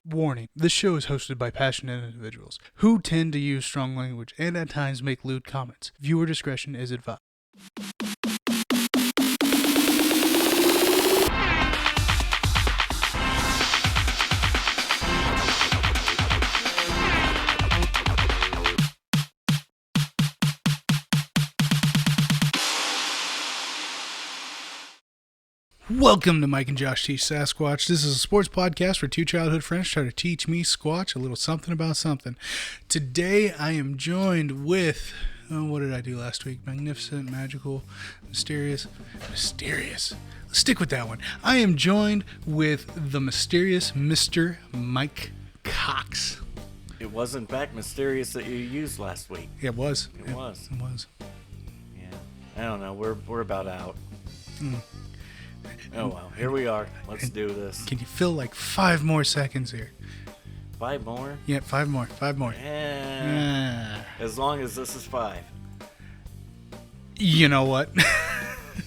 Warning, this show is hosted by passionate individuals who tend to use strong language and at times make lewd comments. Viewer discretion is advised. Welcome to Mike and Josh Teach Sasquatch. This is a sports podcast where two childhood friends try to teach me, Squatch, a little something about something. Today I am joined with, what did I do last week? Magnificent, magical, mysterious. Let's stick with that one. I am joined with the mysterious Mr. Mike Cox. It wasn't back mysterious that you used last week. Yeah, it was. It was. Yeah. I don't know. We're about out. Oh, well. Here we are. Let's do this. Can you fill like 5 more seconds here? 5 more? Yeah, 5 more. 5 more. As long as this is 5. You know what?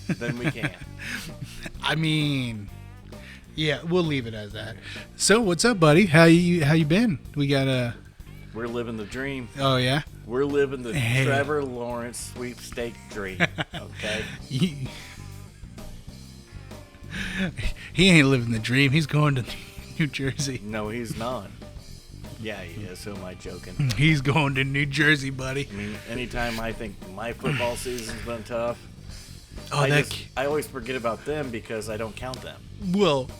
Then we can. I mean, yeah, we'll leave it as that. So, what's up, buddy? How you been? We got We're living the dream. Oh yeah. We're living the Trevor Lawrence sweepstake dream. Okay. He ain't living the dream. He's going to New Jersey. No, he's not. Yeah, he is. Who am I joking? He's going to New Jersey, buddy. I mean, anytime I think my football season's been tough, Oh, I always forget about them because I don't count them. Well,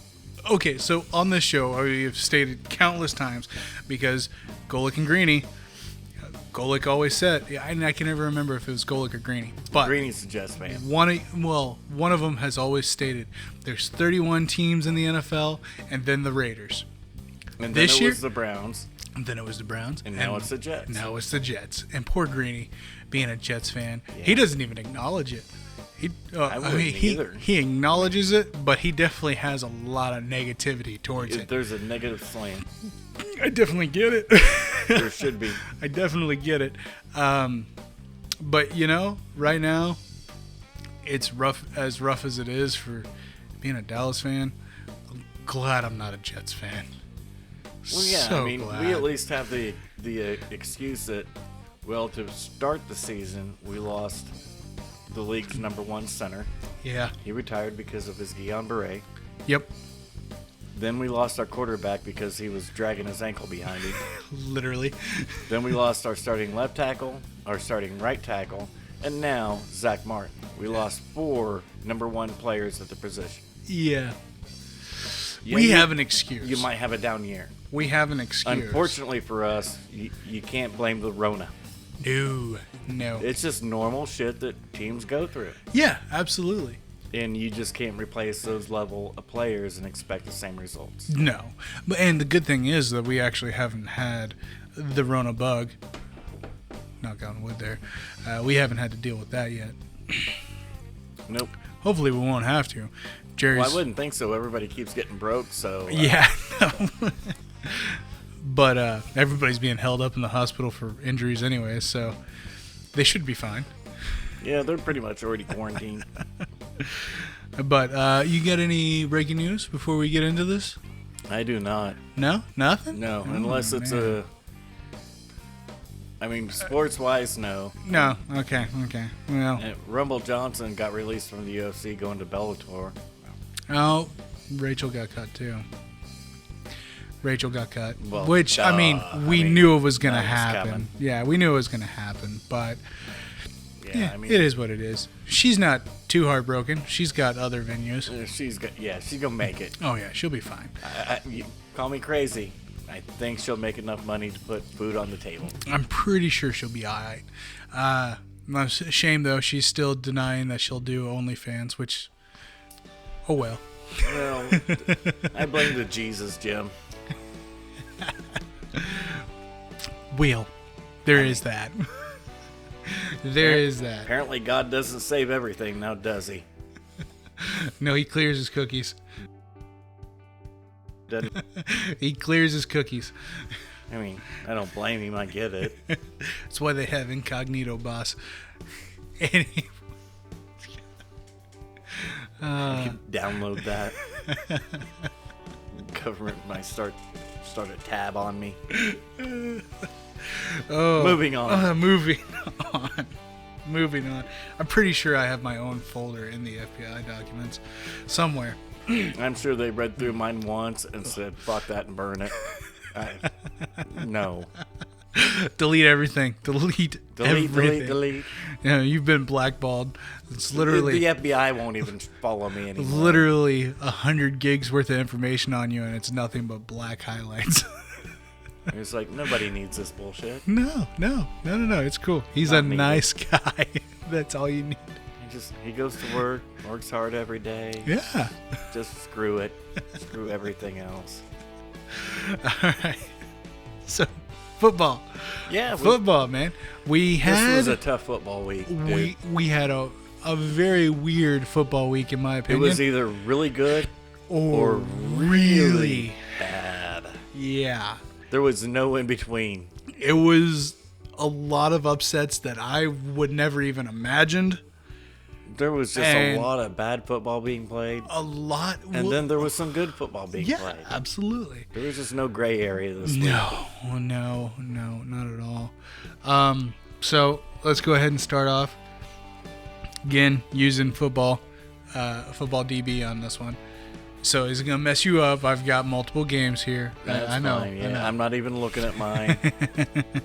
okay, so on this show, we have stated countless times, because Golick and Greeny, Golick always said, and I can never remember if it was Golick or Greeny, but Greeny's a Jets fan. one of them has always stated there's 31 teams in the NFL, and then the Raiders. And then This it year- was the Browns. And then it was the Browns. And now it's the Jets. Now it's the Jets. And poor Greeny, being a Jets fan, Yeah. he doesn't even acknowledge it. I wouldn't either. He acknowledges it, but he definitely has a lot of negativity towards it. There's a negative slant. I definitely get it. There should be. I definitely get it. But, right now, it's rough as it is for being a Dallas fan. I'm glad I'm not a Jets fan. Well, yeah, So I mean, glad. we at least have the excuse that, well, to start the season, we lost the league's number 1 center. Yeah. He retired because of his Guillain-Barré. Yep. Then we lost our quarterback because he was dragging his ankle behind him. Literally. Then we lost our starting left tackle, our starting right tackle, and now Zach Martin. We lost 4 number 1 players at the position. Yeah. Yeah, We have an excuse. You might have a down year. We have an excuse. Unfortunately for us, you can't blame the Rona. No. It's just normal shit that teams go through. Yeah, absolutely. And you just can't replace those level of players and expect the same results. No. And the good thing is that we actually haven't had the Rona bug. Knock on wood there. We haven't had to deal with that yet. Nope. Hopefully we won't have to. Jerry's... Well, I wouldn't think so. Everybody keeps getting broke, so... Yeah. But everybody's being held up in the hospital for injuries anyway, so they should be fine. Yeah, they're pretty much already quarantined. But you got any breaking news before we get into this? I do not. No? Nothing? No, unless it's man. I mean, sports-wise, no. No. Okay. Well. Rumble Johnson got released from the UFC going to Bellator. Oh, Rachel got cut too. Well, Which, we knew it was going to that was happen. coming. Yeah, we knew it was going to happen, but Yeah, it is what it is. She's not too heartbroken. She's got other venues. she's gonna make it. Oh, yeah, she'll be fine. You call me crazy. I think she'll make enough money to put food on the table. I'm pretty sure she'll be all right. A shame, though, she's still denying that she'll do OnlyFans, which, oh well. Well, I blame the Jesus, Jim. There is that. There is that. Apparently God doesn't save everything now, does he? No, he clears his cookies. Doesn't, He clears his cookies. I mean, I don't blame him. I get it. That's why they have incognito boss. And he, You can download that. Government might start start a tab on me. Oh, Moving on. Moving on. I'm pretty sure I have my own folder in the FBI documents somewhere. I'm sure they read through mine once and said, fuck that and burn it. No. Delete everything. Delete everything. Delete. Yeah, you've been blackballed. It's literally The FBI won't even follow me anymore. literally 100 gigs worth of information on you, and it's nothing but black highlights. It's like, nobody needs this bullshit. No. It's cool. He's Not a needed. nice guy. That's all you need. He goes to work, works hard every day. Yeah. Just screw it. Screw everything else. All right. So, football. Yeah. Football, man. This was a tough football week, dude. We had a very weird football week, in my It opinion. was either really good or really bad. Yeah. There was no in between. It was a lot of upsets that I would never even imagined. There was just a lot of bad football being played. A lot. And then there was some good football being played. Absolutely. There was just no gray area this week. No, not at all. So let's go ahead and start off. Again, using football DB on this one. So is it going to mess you up? I've got multiple games here. That's I know. fine. Yeah, I know. I'm not even looking at mine.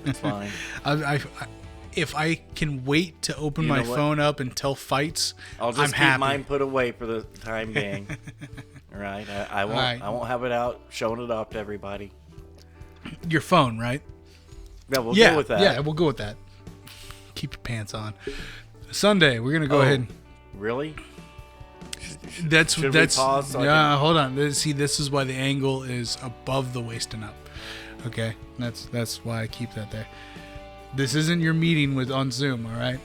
It's fine. If I can wait to open You my know what? phone up until fights, I'll just I'm keep happy. mine put away for the time being. All right. I won't. Right. I won't have it out showing it off to everybody. Your phone, right? Yeah, we'll go with that. Yeah, we'll go with that. Keep your pants on. Sunday, we're gonna go ahead. Really? That's Should we pause so I can- hold on. See, this is why the angle is above the waist and up. Okay, that's why I keep that there. This isn't your meeting on Zoom, all right?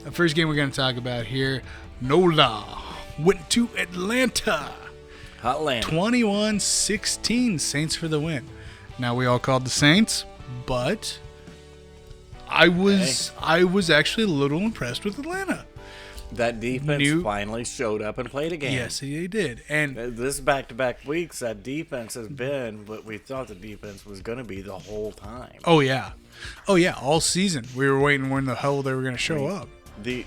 The first game we're gonna talk about here, NOLA went to Atlanta. Hotland. 21-16, Saints for the win. Now we all called the Saints, but I was actually a little impressed with Atlanta. That defense finally showed up and played a game. Yes, they did. And This back-to-back weeks, that defense has been what we thought the defense was going to be the whole time. oh yeah, all season we were waiting when the hell they were going to show up. The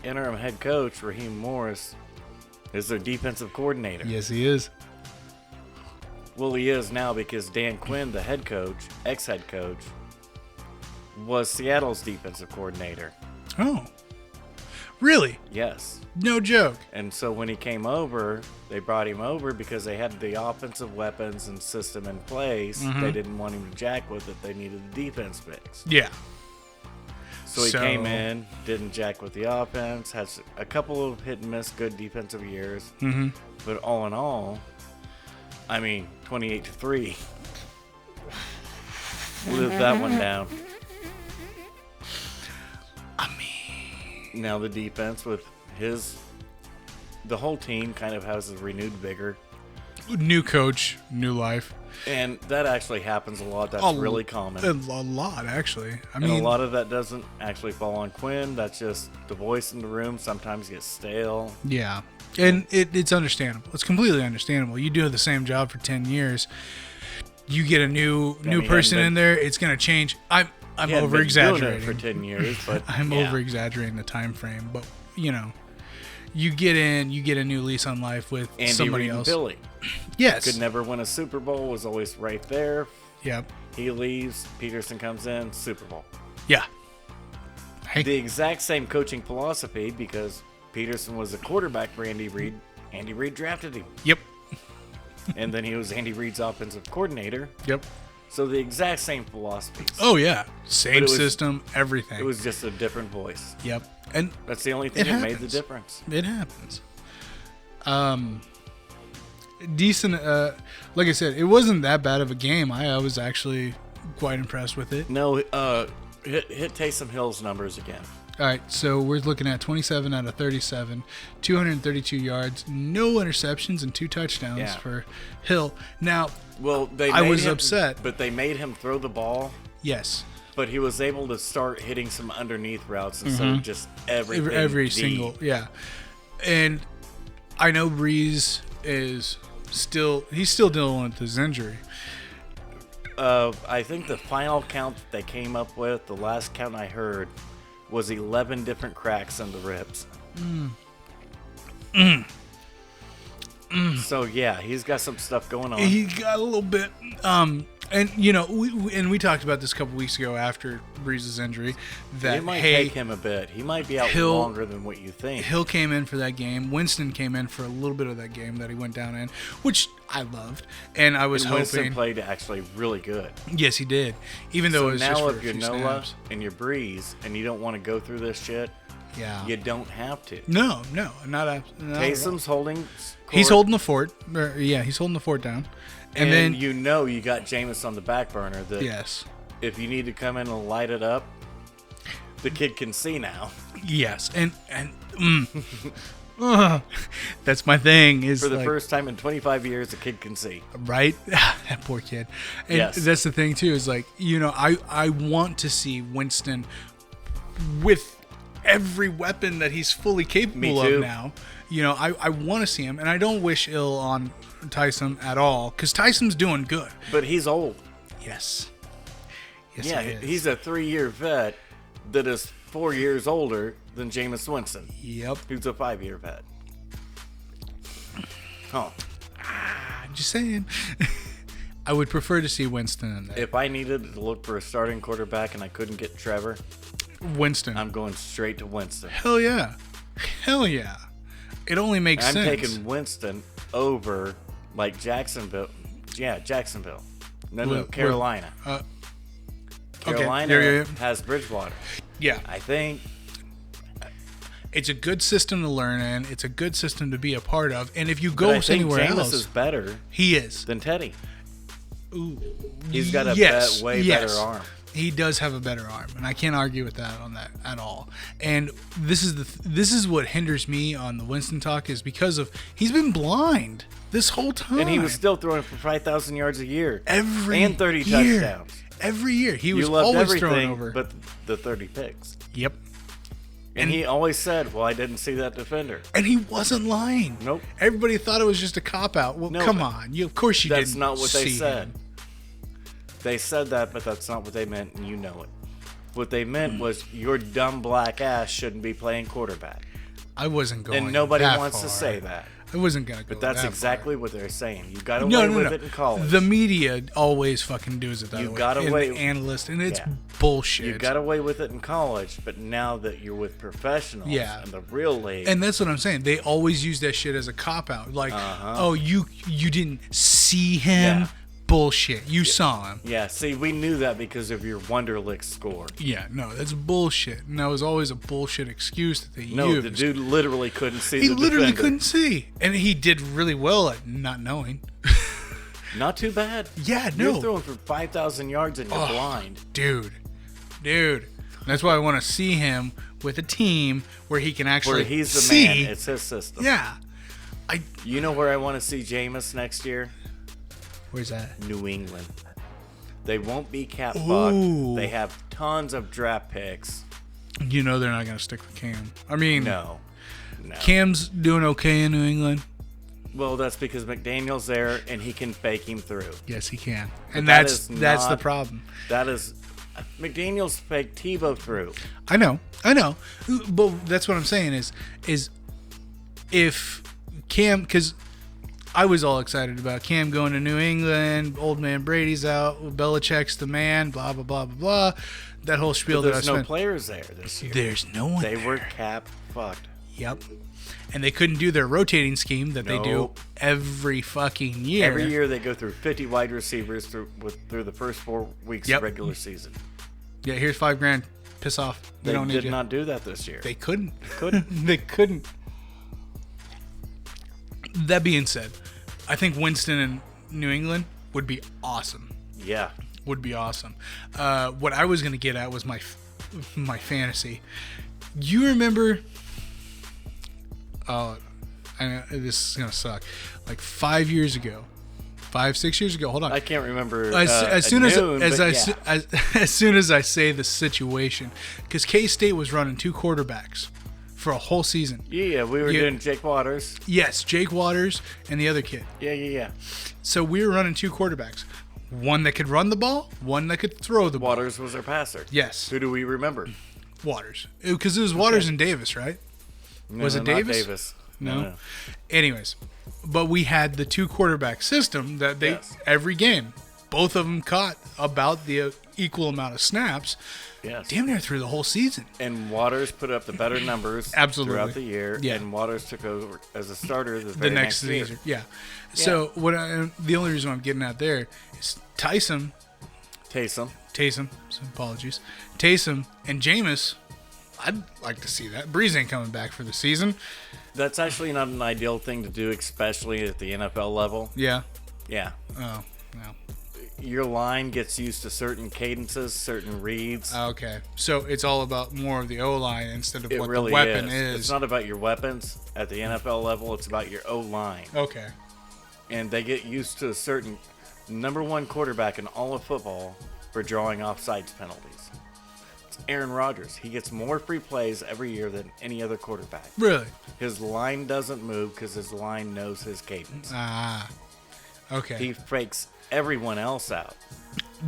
interim head coach, Raheem Morris, is their defensive coordinator. Yes, he is. Well, he is now because Dan Quinn, the head coach, ex-head coach, was Seattle's defensive coordinator. Oh, really? Yes. No joke. And so when he came over, they brought him over because they had the offensive weapons and system in place. Mm-hmm. They didn't want him to jack with it. They needed the defense fixed. Yeah. So he came in, didn't jack with the offense, has a couple of hit and miss good defensive years. Mm-hmm. But all in all, 28-3. Live that one down. Now the defense with the whole team kind of has a renewed vigor. New coach, new life. And that actually happens a lot. That's really common. A lot, actually. And a lot of that doesn't actually fall on Quinn. That's just the voice in the room sometimes gets stale. Yeah. And it's understandable. It's completely understandable. You do the same job for 10 years. You get a new person in there, it's going to change. I'm over exaggerating for 10 years, but I'm over exaggerating the time frame, but you get a new lease on life with Andy somebody Reid and else. Billy Yes. could never win a Super Bowl, was always right there. Yep. He leaves, Peterson comes in, Super Bowl. Yeah. Hey. The exact same coaching philosophy because Peterson was a quarterback for Andy Reid. Andy Reid drafted him. Yep. And then he was Andy Reid's offensive coordinator. Yep. So the exact same philosophies. Oh yeah. Same was- system, everything. It was just a different voice. Yep. And That's the only thing It that made the happens. difference. it happens. Decent. Like I said, it wasn't that bad of a game. I was actually quite impressed with it. No, hit Taysom Hill's numbers again. All right, so we're looking at 27 out of 37, 232 yards, no interceptions, and 2 touchdowns Yeah. for Hill. Now, Well, I was upset. but they made him throw the ball. yes, But he was able to start hitting some underneath routes instead of just everything. every deep. single, yeah. And I know Breeze is he's still dealing with his injury. I think the final count they came up with, the last count I heard, was 11 different cracks in the ribs. So yeah, he's got some stuff going on. He got a little bit. And we talked about this a couple weeks ago after Breeze's injury. That it might take him a bit. He might be out longer than what you think. Hill came in for that game. Winston came in for a little bit of that game that he went down in, which I loved. And I was hoping. Winston played actually really good. Yes, he did. Even though it was now just for if you're Noah snaps. and you're Breeze and you don't want to go through this shit, you don't have to. No, not Taysom's holding. Court. He's holding the fort. He's holding the fort down. And then you got Jameis on the back burner. That yes, if you need to come in and light it up, the kid can see now. Yes, and that's my thing. Is for the first time in 25 years, the kid can see. Right, that poor kid. And yes, that's the thing too. Is I want to see Winston with every weapon that he's fully capable of now. I want to see him, and I don't wish ill on Taysom at all, because Taysom's doing good. But he's old. Yes. Yeah, he's a 3-year vet that is 4 years older than Jameis Winston. Yep. Who's a 5-year vet. Oh. I'm just saying. I would prefer to see Winston in there. If I needed to look for a starting quarterback and I couldn't get Trevor, Winston. I'm going straight to Winston. Hell yeah. It only makes sense. I'm taking Winston over, like, Jacksonville. Yeah, Jacksonville. No, Carolina. Carolina has Bridgewater. Yeah. I think it's a good system to learn in. It's a good system to be a part of. And if you go anywhere else, Jameis is better. He is than Teddy. Ooh, he's got a way better arm. He does have a better arm, and I can't argue with that at all. And this is what hinders me on the Winston talk, is because of he's been blind this whole time, and he was still throwing for 5,000 yards a year, and 30 touchdowns every year. He was loved always everything throwing over, but the 30 picks. Yep. And he always said, "Well, I didn't see that defender," and he wasn't lying. Nope. Everybody thought it was just a cop out. Well, come on, of course you didn't. That's not what they said. Him. They said that, but that's not what they meant, and you know it. What they meant was your dumb black ass shouldn't be playing quarterback. I wasn't going. And nobody that wants far. to say that. I wasn't gonna go. But that's that exactly far. what they're saying. You got away with it in college. The media always fucking does it that way. You got away. The analyst, and it's bullshit. You got away with it in college, but now that you're with professionals in the real league, and that's what I'm saying. They always use that shit as a cop out. Like, oh, you didn't see him. Yeah. Bullshit. You saw him. Yeah, see, we knew that because of your Wonderlic score. Yeah, no, that's bullshit. And that was always a bullshit excuse that they used. No, the dude literally couldn't see He literally couldn't see. And he did really well at not knowing. Not too bad. Yeah, no. You're throwing for 5,000 yards and you're blind. Dude. That's why I want to see him with a team where he can actually where he's the see. man. It's his system. Yeah. You know where I want to see Jameis next year? Where's that? New England. They won't be cap fucked. They have tons of draft picks. You know they're not going to stick with Cam. I mean, no. Cam's doing okay in New England. Well, that's because McDaniel's there and he can fake him through. Yes, he can. And that's the problem. That is McDaniel's faked Tebow through. I know. But that's what I'm saying is if Cam, because I was all excited about Cam going to New England, old man Brady's out, Belichick's the man, blah, blah, blah, blah, blah. That whole spiel that I spent. There's no players there this year. There's no one They there. were cap fucked. Yep. And they couldn't do their rotating scheme that they do every fucking year. Every year they go through 50 wide receivers through the first 4 weeks of regular season. Yeah, here's $5,000. Piss off. They don't need you. did not do that this year. They couldn't. They couldn't. That being said, I think Winston in New England would be awesome. Yeah. Would be awesome. What I was going to get at was my fantasy. You remember... Oh, I know this is going to suck. Like 5 years ago. 5-6 years ago. Hold on. I can't remember. As soon as I say the situation, because K-State was running 2 quarterbacks for a whole season. Yeah, we were doing Jake Waters. Yes, Jake Waters and the other kid. Yeah. So we were running 2 quarterbacks. One that could run the ball, one that could throw the ball. Waters was our passer. Yes. Who do we remember? Waters. Because it was Waters and Davis, right? Was it Davis? Not Davis. No. Anyways, but we had the 2 quarterback system that they every game, both of them caught about the equal amount of snaps. Yes. Damn near through the whole season. And Waters put up the better numbers throughout the year. Yeah. And Waters took over as a starter the The next season. Yeah. So the only reason I'm getting at there is Taysom, so apologies. Taysom and Jameis, I'd like to see that. Breeze ain't coming back for the season. That's actually not an ideal thing to do, especially at the NFL level. Yeah. Yeah. Oh, no. Your line gets used to certain cadences, certain reads. Okay. So it's all about more of the O-line instead of It what really the weapon is. It's not about your weapons at the NFL level. It's about your O-line. Okay. And they get used to a certain number 1 quarterback in all of football for drawing offsides penalties. It's Aaron Rodgers. He gets more free plays every year than any other quarterback. Really? His line doesn't move because his line knows his cadence. Ah. Okay. He fakes everyone else out.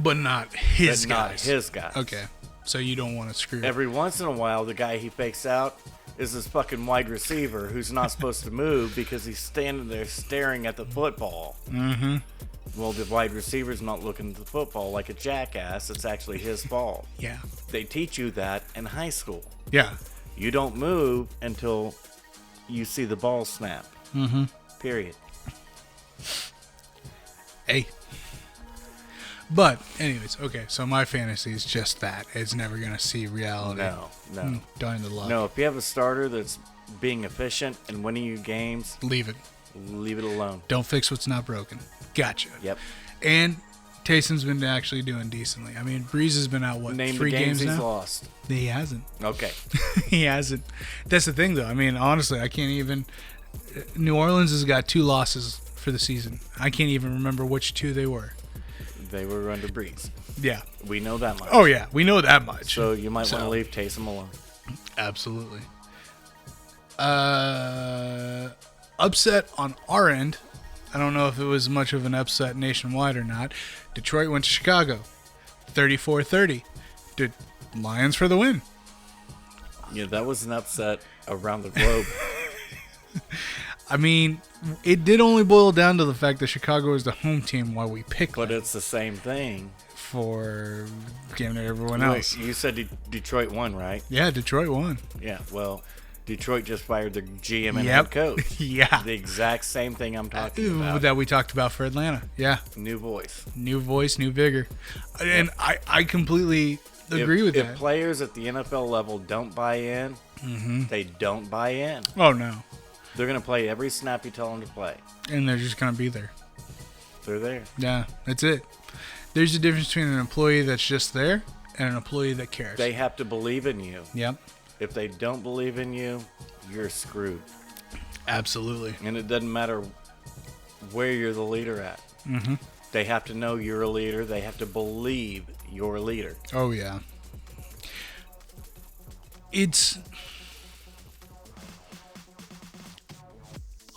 But not his but guys. not his guys. Okay. So you don't want to screw Every once in a while, the guy he fakes out is this fucking wide receiver who's not supposed to move because he's standing there staring at the football. Mm-hmm. Well, the wide receiver's not looking at the football like a jackass. It's actually his fault. Yeah. They teach you that in high school. Yeah. You don't move until you see the ball snap. Mm-hmm. Period. Hey. But, anyways, okay, so my fantasy is just that. It's never going to see reality. No. Dying to love. No, if you have a starter that's being efficient and winning you games, Leave it. leave it alone. Don't fix what's not broken. Gotcha. Yep. And Taysom's been actually doing decently. I mean, Breeze has been out, Name 3 the games games he's now? lost. He hasn't. Okay. He hasn't. That's the thing, though. I mean, honestly, I can't even... New Orleans has got 2 losses for the season. I can't even remember which 2 they were. They were under Breeze. Yeah. We know that much. Oh, yeah. We know that much. So you might want to leave Taysom alone. Absolutely. Upset on our end. I don't know if it was much of an upset nationwide or not. Detroit went to Chicago. 34-30. Did Lions for the win. Yeah, that was an upset around the globe. I mean, it did only boil down to the fact that Chicago is the home team while we picked But them it's the same thing. for damn near everyone Wait, else. you said Detroit won, right? Yeah, Detroit won. Yeah, well, Detroit just fired their GM and Yep. head coach. Yeah. The exact same thing I'm talking about. That we talked about for Atlanta. Yeah. New voice. New voice, new vigor. And I completely agree with if that. players at the NFL level don't buy in, they don't buy in. Oh, no. They're going to play every snap you tell them to play. And they're just going to be there. They're there. Yeah, that's it. There's a difference between an employee that's just there and an employee that cares. They have to believe in you. Yep. If they don't believe in you, you're screwed. Absolutely. And it doesn't matter where you're the leader at. Mm-hmm. They have to know you're a leader. They have to believe you're a leader. Oh, yeah. It's...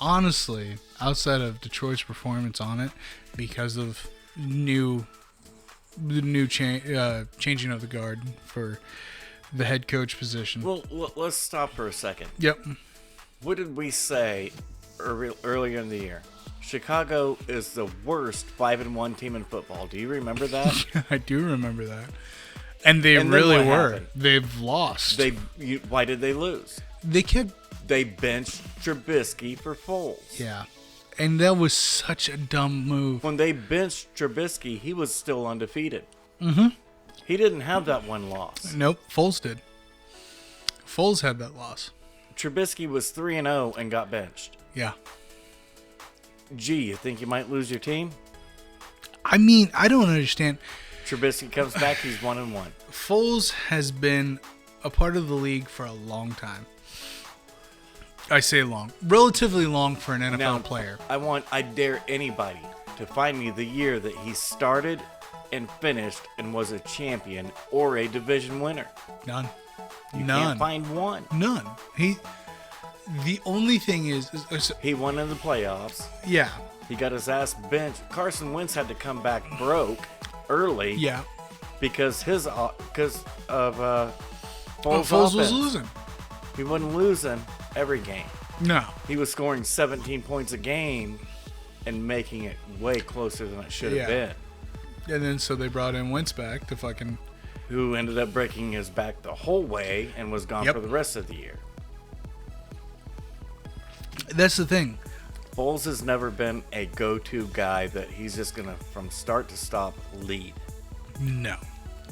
Honestly, outside of Detroit's performance on it, because of the new changing of the guard for the head coach position. Well, let's stop for a second. Yep. What did we say earlier in the year? Chicago is the worst 5-1 team in football. Do you remember that? I do remember that. And they And then really what were. happened? They've lost. Why did they lose? They kept... They benched Trubisky for Foles. Yeah. And that was such a dumb move. When they benched Trubisky, he was still undefeated. Mm-hmm. He didn't have that one loss. Nope. Foles did. Foles had that loss. Trubisky was 3-0 and got benched. Yeah. Gee, you think you might lose your team? I mean, I don't understand. Trubisky comes back, he's 1-1. Foles has been a part of the league for a long time. I say long. Relatively long for an NFL player. I dare anybody to find me the year that he started and finished and was a champion or a division winner. None. You None. can't find one. None. The only thing is He won in the playoffs. yeah. He got his ass benched. Carson Wentz had to come back broke early. Yeah. Because of Foles' Foles was offense. losing. He wasn't losing every game. No. He was scoring 17 points a game and making it way closer than it should have been. And then so they brought in Wentz back to fucking. Who ended up breaking his back the whole way and was gone Yep. for the rest of the year. That's the thing. Foles has never been a go-to guy that he's just going to, from start to stop, lead. No.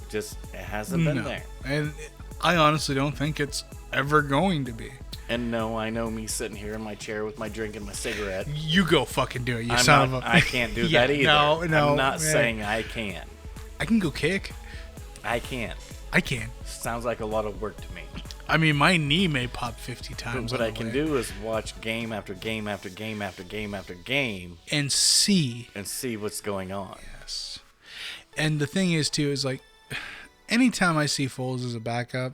Just, it hasn't been there. And I honestly don't think it's ever going to be. And no, I know me sitting here in my chair with my drink and my cigarette. You go fucking do it, you son of a. I can't do Yeah, that either. no, I'm not man. saying I can. I can go kick. I can't. I can. Sounds like a lot of work to me. I mean, my knee may pop 50 times. But what on I the can way. do is watch game after game after game after game after game and see. and see what's going on. Yes. And the thing is, too, is like, anytime I see Foles as a backup,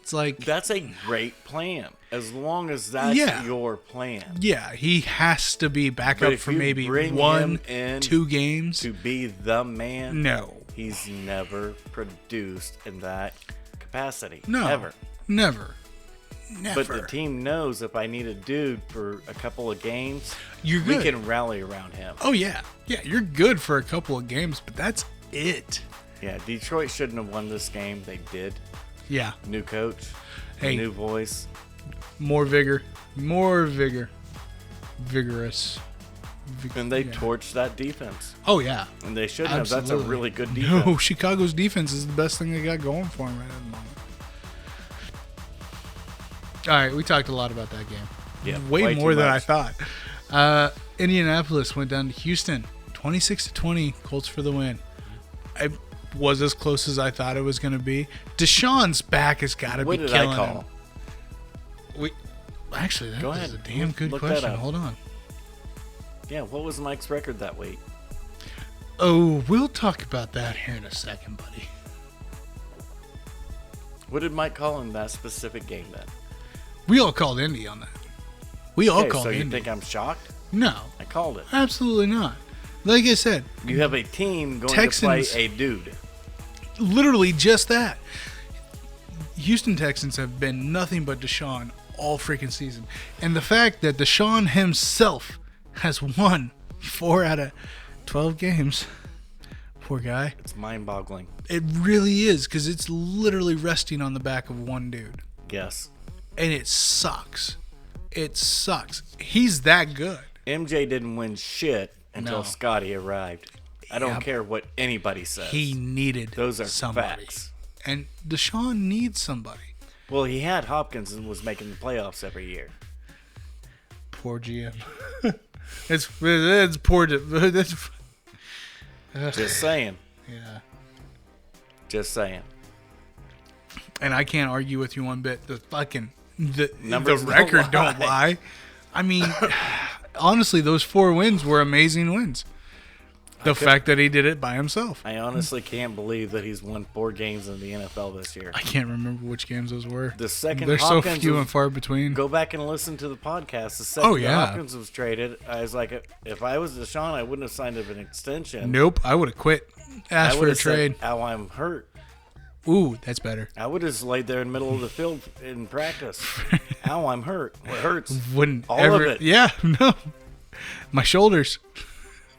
it's like, That's a great plan, as long as that's Yeah. your plan. yeah, he has to be But backup if for you maybe bring 1, him in 2 games. To be the man, No. he's never produced in that capacity. No. Ever. Never. But the team knows if I need a dude for a couple of games, You're we good. can rally around him. Oh, yeah. Yeah, you're good for a couple of games, but that's it. Yeah, Detroit shouldn't have won this game. They did. Yeah. New coach, Hey. new voice. More vigor. More vigor. Vigorous. And they Yeah. torched that defense. Oh, yeah. And they shouldn't have. That's a Absolutely. really good defense. No, Chicago's defense is the best thing they got going for them right at the moment. All right, we talked a lot about that game. Yeah, way way more too than I much. thought. Indianapolis went down to Houston, 26-20. Colts for the win. It was as close as I thought it was going to be. Deshaun's back has got to be What did killing I call? him. Actually, that Go is ahead. a damn good Look that question. up. Hold on. Yeah, what was Mike's record that week? Oh, we'll talk about that here in a second, buddy. What did Mike call in that specific game then? We all called Indy on that. We all Okay, called so you Indy. think I'm shocked? No, I called it. absolutely not. Like I said, You have a team going Texans- to play a dude. literally just that. Houston Texans have been nothing but Deshaun all freaking season. And the fact that Deshaun himself has won 4 out of 12 games. Poor guy. It's mind-boggling. It really is, because it's literally resting on the back of one dude. Yes. And it sucks. It sucks. He's that good. MJ didn't win shit until No. Scotty arrived. I don't Yep. care what anybody says. He needed Those are somebody. facts. And Deshaun needs somebody. Well, he had Hopkins and was making the playoffs every year. Poor GM. it's poor. That's, Just saying. yeah. Just saying. And I can't argue with you one bit. The Numbers record don't don't lie. I mean, honestly, those 4 wins were amazing wins. The fact that he did it by himself. I honestly can't believe that he's won 4 games in the NFL this year. I can't remember which games those were. The second They're so Hopkins few was- and far between. Go back and listen to the podcast. The second Oh, yeah. Hopkins was traded, I was like, if I was Deshaun, I wouldn't have signed up an extension. Nope, I would have quit. Asked I for would a have trade. said, "Ow, I'm hurt." Ooh, that's better. I would have just laid there in the middle of the field in practice. Ow, I'm hurt. It hurts. Wouldn't All ever. of it. Yeah, no. My shoulders.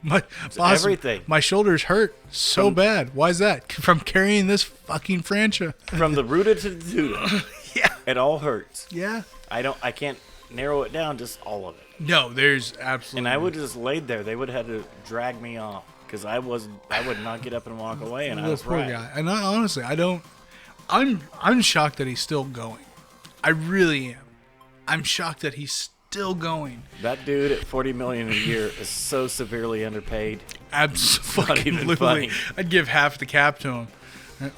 My boss, everything. My shoulders hurt so bad. Why is that? From carrying this fucking franchise. From the rooter to the tutor. Yeah. It all hurts. Yeah. I can't narrow it down, just all of it. No, there's absolutely. And I would have just laid there. They would have had to drag me off because I would not get up and walk away, and I the was poor right. guy. And honestly, I'm shocked that he's still going. I really am. I'm shocked that he's still going. That dude at $40 million a year is so severely underpaid. Absolutely. even funny. I'd give half the cap to him.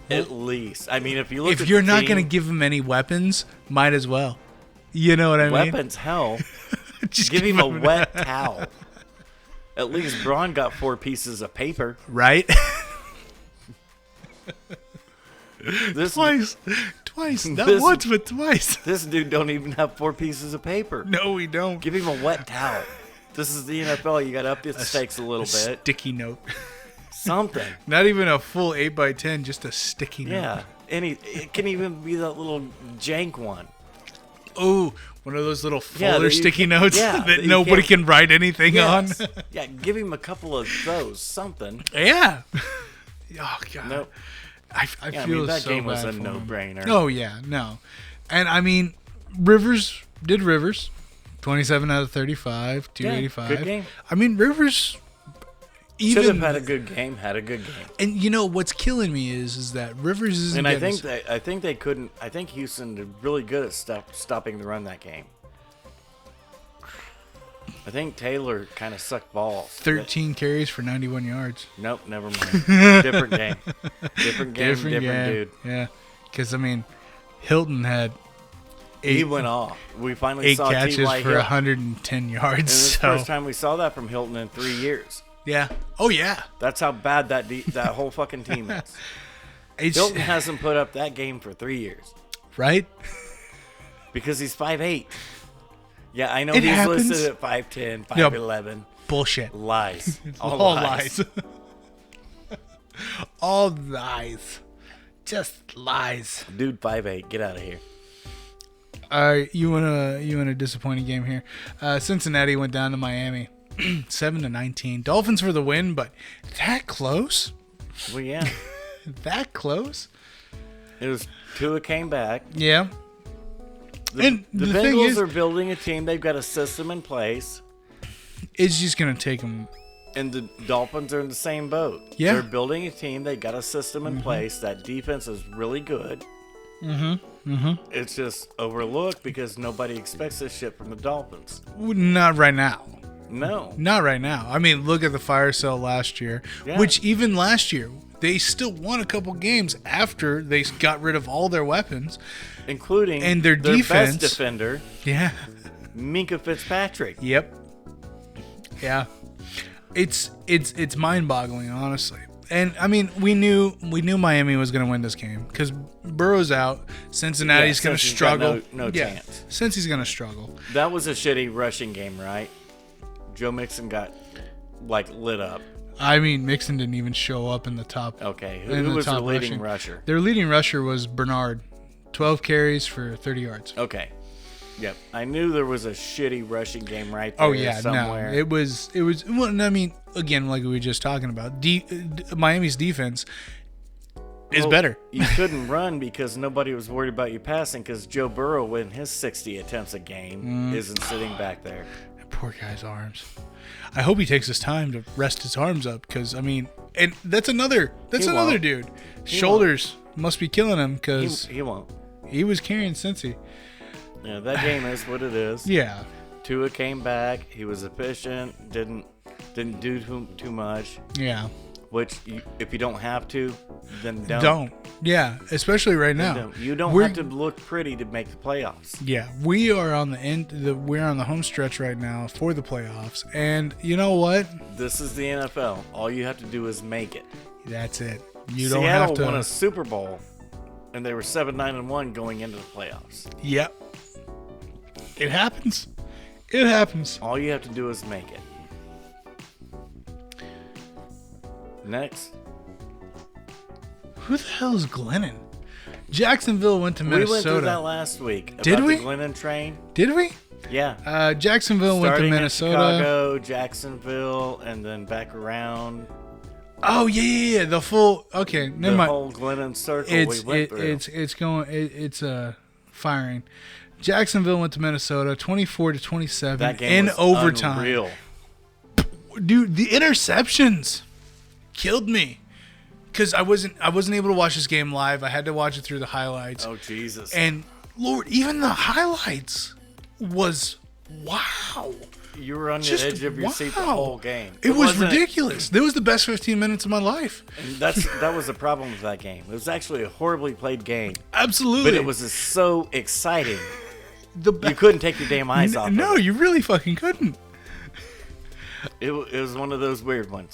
At least, I mean, if you look, If at you're the not team, going to give him any weapons, might as well. You know what I mean? weapons, hell, Just give him a wet towel. At least Braun got 4 pieces of paper. Right? This Twice twice. Not This- once, but twice. This dude don't even have 4 pieces of paper. No, we don't. Give him a wet towel. This is the NFL. You got to up the stakes a little bit. Sticky note. Something. Not even a full 8x10, just a sticky note. Yeah. It can even be that little jank one. Oh, one of those little Yeah, folder that you sticky can- notes yeah, that that you nobody can't- can write anything Yes. on. Yeah, give him a couple of those. Something. Yeah. Oh, God. Nope. I Yeah, feel that so game was bad a for him. no-brainer. Oh, yeah. No. And, I mean, Rivers did Rivers. 27 out of 35, 285. good game. I mean, Rivers Should even have had a good game. Had a good game. and you know what's killing me is that Rivers isn't And I getting think they couldn't. I think Houston did really good at stopping the run that game. I think Taylor kind of sucked balls. 13 carries for 91 yards. Nope, never mind. Different game. Different game. Different game. dude. Yeah. Because, I mean, Hilton had He went off. We finally 8 saw catches T.Y. for Hilton. 110 yards. And this is the So, first time we saw that from Hilton in 3 years. yeah. Oh, yeah. That's how bad that whole fucking team is. It's, Hilton hasn't put up that game for 3 years right? because he's 5'8". Yeah, I know It he's happens. listed at 5'10", Yeah. 5'11". Bullshit. Lies. All lies. All lies. Just lies. Dude, 5'8". Get out of here. All right, you want a disappointing game here. Cincinnati went down to Miami, 7-19. Dolphins for the win, but that close? Well, yeah. That close? It was Tua came back. Yeah. And The the thing Bengals is, are building a team. They've got a system in place. it's just gonna take them. And the Dolphins are in the same boat. Yeah. They're building a team. They got a system in place. That defense is really good. It's just overlooked because nobody expects this shit from the Dolphins. Not right now. No. Not right now. I mean, look at the fire sale last year, Yeah. which even last year they still won a couple games after they got rid of all their weapons. Including And their defense. best defender, Yeah. Minka Fitzpatrick. Yep. Yeah. It's mind-boggling, honestly. And I mean, we knew Miami was going to win this game because Burrow's out. Cincinnati's Yeah, going to since he's got struggle. no chance. Since he's going to struggle. That was a shitty rushing game, right? Joe Mixon got, lit up. I mean, Mixon didn't even show up in the top. Okay, in who the was the top leading rushing. rusher? Their leading rusher was Bernard, 12 carries for 30 yards. Okay. Yep. I knew there was a shitty rushing game right there Oh yeah, somewhere. no, it was. Well, I mean, again, like we were just talking about, Miami's defense is Well, better. You couldn't run because nobody was worried about you passing because Joe Burrow, in his 60 attempts a game, isn't sitting back there. Poor guy's arms. I hope he takes his time to rest his arms up because I mean, and that's another won't. dude. Shoulders must be killing him because He won't. he was carrying Cincy. Yeah, that game is what it is. Yeah, Tua came back. He was efficient. Didn't do too much. yeah. Which, if you don't have to, then don't. Don't. Yeah, especially right now. Don't. You don't We're- have to look pretty to make the playoffs. Yeah, we are on the end. We're on the home stretch right now for the playoffs, and you know what? This is the NFL. All you have to do is make it. That's it. You don't Seattle have to. won a Super Bowl, and they were 7-9-1 going into the playoffs. Yep. It happens. It happens. All you have to do is make it. Next. Who the hell is Glennon? Jacksonville went to We Minnesota. went through that last week. Did about we? The Glennon train. Did we? Yeah. Jacksonville went to Starting in Minnesota. Chicago, Jacksonville, and then back around. Oh yeah. The full. Okay, never The mind. whole Glennon circle It's we went through. it's going. It's firing. Jacksonville went to Minnesota, 24-27 that game in was overtime. unreal. Dude, the interceptions killed me because I wasn't able to watch this game live. I had to watch it through the highlights. Oh, Jesus. And Lord, even the highlights was wow. You were on the Just edge of your seat the wow. whole game. It was wasn't- ridiculous. It was the best 15 minutes of my life. And that was the problem with that game. It was actually a horribly played game, Absolutely. but it was so exciting. the You couldn't take your damn eyes off No, of it. you really fucking couldn't. It was one of those weird ones.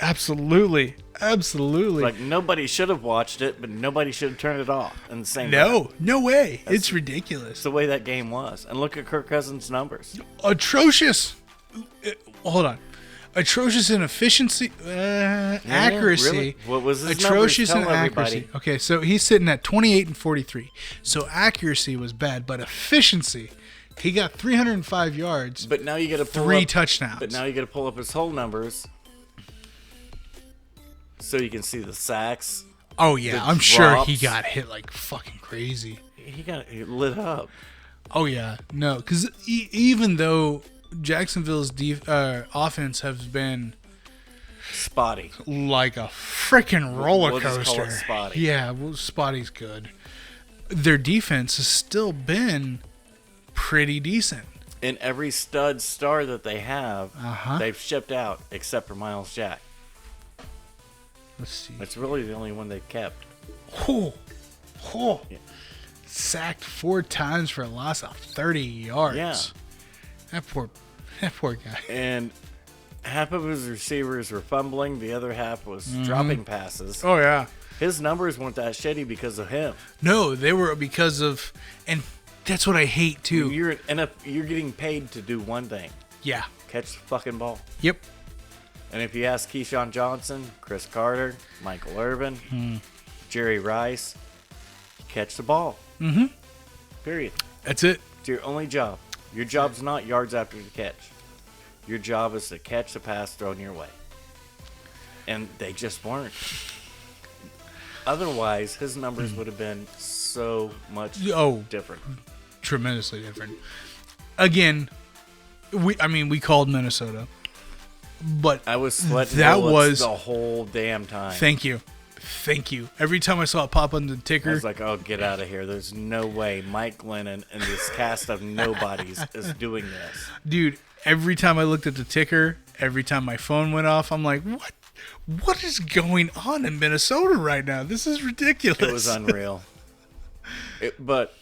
Absolutely. Like, nobody should have watched it, but nobody should have turned it off in the same No way. That's- It's ridiculous. It's the way that game was. And look at Kirk Cousins' numbers. Atrocious. Hold on. Atrocious in efficiency, accuracy. Really? What was his atrocious numbers? in Tell accuracy. everybody. Okay, so he's sitting at 28 and 43. So accuracy was bad, but efficiency, he got 305 yards, But now you got to pull 3 up, touchdowns. But now you got to pull up his whole numbers, so you can see the sacks. Oh yeah, the I'm sure he drops. got hit like fucking crazy. He got lit up. Oh yeah, no, because even though Jacksonville's offense has been Spotty. like a freaking roller We'll just coaster. call it spotty. Yeah, well, spotty's good. Their defense has still been pretty decent. And every stud star that they have, Uh-huh. they've shipped out except for Miles Jack. Let's see. That's really the only one they've kept. Oh, Yeah. sacked 4 times for a loss of 30 yards. Yeah. That poor guy. And half of his receivers were fumbling, the other half was dropping passes. Oh yeah. His numbers weren't that shitty because of him. No, they were because of, and that's what I hate too. You're getting paid to do one thing: Yeah. catch the fucking ball. Yep. And if you ask Keyshawn Johnson, Chris Carter, Michael Irvin, Jerry Rice, catch the ball. Mm-hmm. Period. That's it. It's your only job. Your job's not yards after the catch. Your job is to catch the pass thrown your way. And they just weren't. Otherwise, his numbers would have been so much different. Tremendously different. Again, we called Minnesota, but I was sweating that bullets was the whole damn time. Thank you. Every time I saw it pop on the I ticker, was like, oh, get out of here. There's no way Mike Glennon and this cast of nobodies is doing this. dude. Every time I looked at the ticker, every time my phone went off, I'm like, what is going on in Minnesota right now? This is ridiculous. It was unreal. But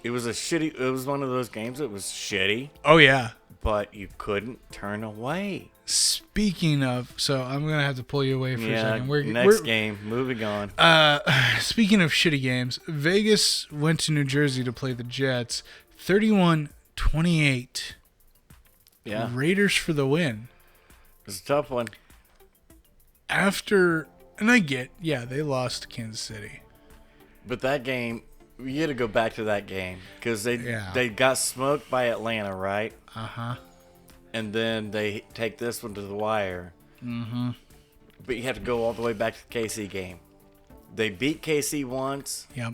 it was it was one of those games that was shitty, Oh yeah. but you couldn't turn away. Speaking of, so I'm gonna have to pull you away for a Yeah, second. next game, moving on. Speaking of shitty games, Vegas went to New Jersey to play the Jets. 31-28. Yeah, Raiders for the win. it's a tough one. And they lost to Kansas City. But that game, you got to go back to that game because Yeah. they got smoked by Atlanta, right? Uh-huh. And then they take this one to the wire. Mm-hmm. But you have to go all the way back to the KC game. They beat KC once, Yep.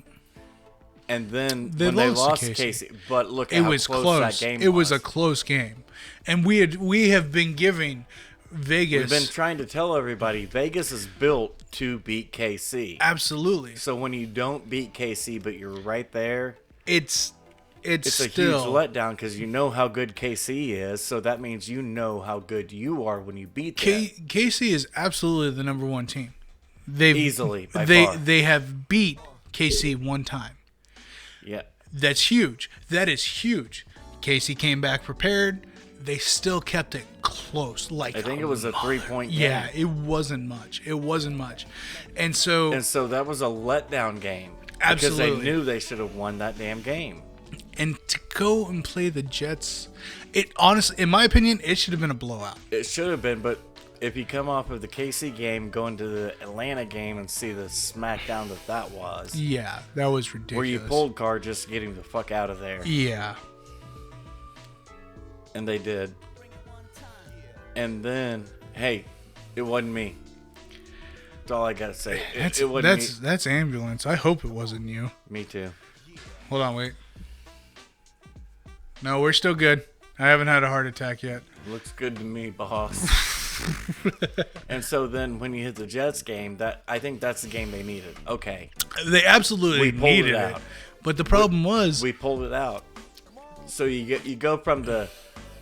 and then They when they lost lost to KC, but look at It how was close close. that game It was a close game. And we have been giving Vegas We've been trying to tell everybody Vegas is built to beat KC. absolutely. So when you don't beat KC, but you're right there, It's it's a still huge letdown because you know how good KC is. So that means you know how good you are when you beat them. KC is absolutely the number one team. They've Easily, by they far. they have beat KC one time. Yeah. That's huge. That is huge. KC came back prepared. They still kept it close. Like I think it was a 3-point game. Yeah, it wasn't much. And so And so that was a letdown game. Absolutely. Because they knew they should have won that damn game. and to go and play the Jets, it honestly, in my opinion, it should have been a blowout. It should have been, but if you come off of the KC game, going to the Atlanta game and see the smackdown that was, Yeah, that was ridiculous. where you pulled car just getting the fuck out of there. Yeah. And they did. And then, hey, it wasn't me. That's all I gotta say. It wasn't me. That's ambulance. I hope it wasn't you. Me too. Hold on, wait. No, we're still good. I haven't had a heart attack yet. Looks good to me, boss. And so then when you hit the Jets game, I think that's the game they needed. Okay. They absolutely We pulled needed it it. out. But the problem was, We pulled it out. So you go from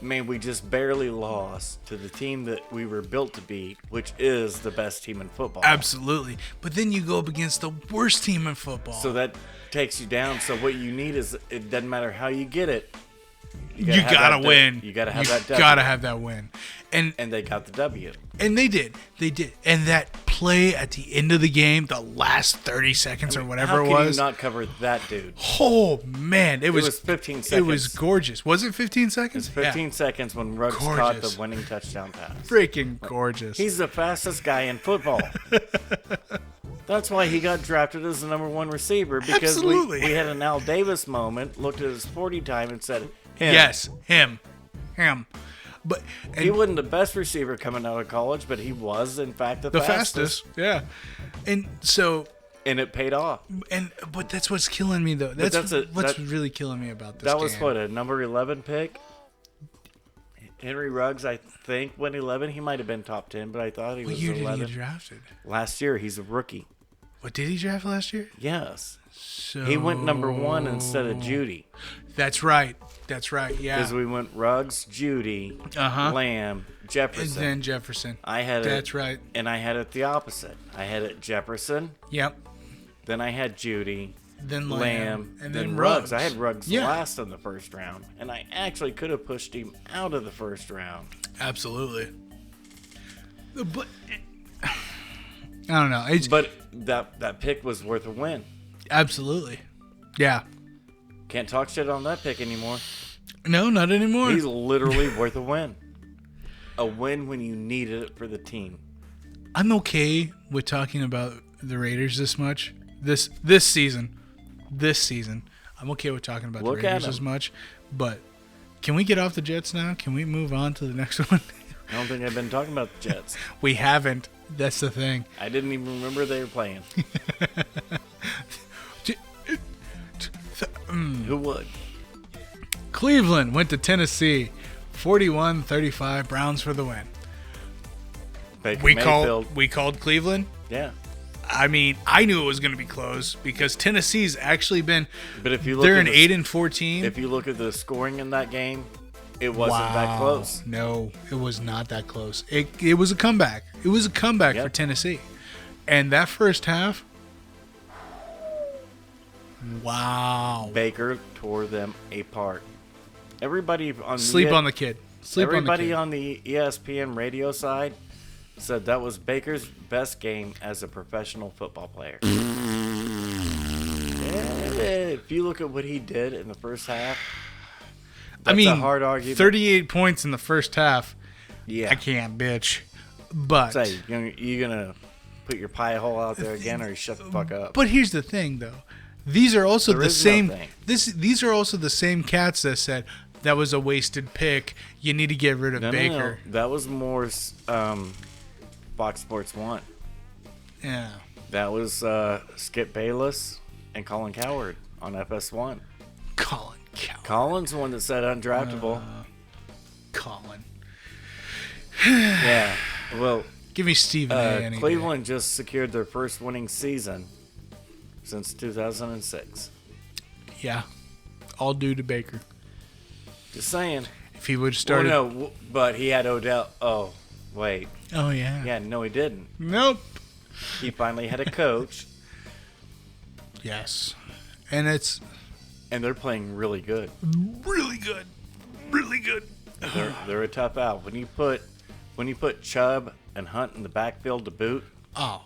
we just barely lost to the team that we were built to beat, which is the best team in football. absolutely. But then you go up against the worst team in football. So that takes you down. So what you need is, it doesn't matter how you get it. You gotta win. You gotta have that. Gotta have that win. And they got the W. And they did. And that play at the end of the game, the last 30 seconds or whatever it was. How can you not cover that dude? Oh, man. It was 15 seconds. It was gorgeous. Was it 15 seconds? It was 15 seconds when Ruggs caught the winning touchdown pass. Freaking gorgeous. He's the fastest guy in football. That's why he got drafted as the number 1 receiver, because we had an Al Davis moment, looked at his 40 time and said, him. Yes, him. But he wasn't the best receiver coming out of college, but he was, in fact, the fastest. Yeah. And so... And it paid off. But that's what's killing me, though. That's what's really killing me about this That was game. what, a number 11 pick? Henry Ruggs, I think, went 11. He might have been top 10, but I thought he was 11. What year did he get drafted? Last year. He's a rookie. What, did he draft last year? Yes. So... He went number 1 instead of Judy. That's right, yeah. Because we went Ruggs, Judy, Lamb, Jefferson. And then Jefferson. That's right. And I had it the opposite. I had it Jefferson. Yep. Then I had Judy. Then Lamb. And then Ruggs. I had Ruggs last in the first round. And I actually could have pushed him out of the first round. Absolutely. But... I don't know. But that pick was worth a win. Absolutely. Yeah. Can't talk shit on that pick anymore. No, not anymore. He's literally worth a win. A win when you needed it for the team. I'm okay with talking about the Raiders this much. This season. I'm okay with talking about the Raiders this much. But can we get off the Jets now? Can we move on to the next one? I don't think I've been talking about the Jets. We haven't. That's the thing. I didn't even remember they were playing. Who would? Cleveland went to Tennessee. 41-35, Browns for the win. We called Cleveland? Yeah. I mean, I knew it was going to be close because Tennessee's actually been... But if you look they're an 8-4 team. If you look at the scoring in that game, it wasn't that close. No, it was not that close. It was a comeback. It was a comeback for Tennessee. And that first half... Wow. Baker tore them apart. Everybody on the kid. Everybody on the ESPN radio side said that was Baker's best game as a professional football player. If you look at what he did in the first half, that's a hard argument. 38 points in the first half. Yeah. I can't bitch. But you gonna put your pie hole out there again, or you shut the fuck up? But here's the thing, though. These are also the same. These are also the same cats that said that was a wasted pick. You need to get rid of Baker. No. That was more Fox Sports 1. Yeah. That was Skip Bayless and Colin Cowherd on FS1. Colin Cowherd. Colin's the one that said undraftable. Colin. Yeah. Well, give me Stephen A. Cleveland just secured their first winning season since 2006. Yeah. All due to Baker. Just saying. If he would have started... Well, no, but he had Odell. Oh, wait. Oh, yeah. Yeah, no, he didn't. Nope. He finally had a coach. Yes. And they're playing really good. Really good. Really good. They're a tough out. When you put Chubb and Hunt in the backfield to boot. Oh,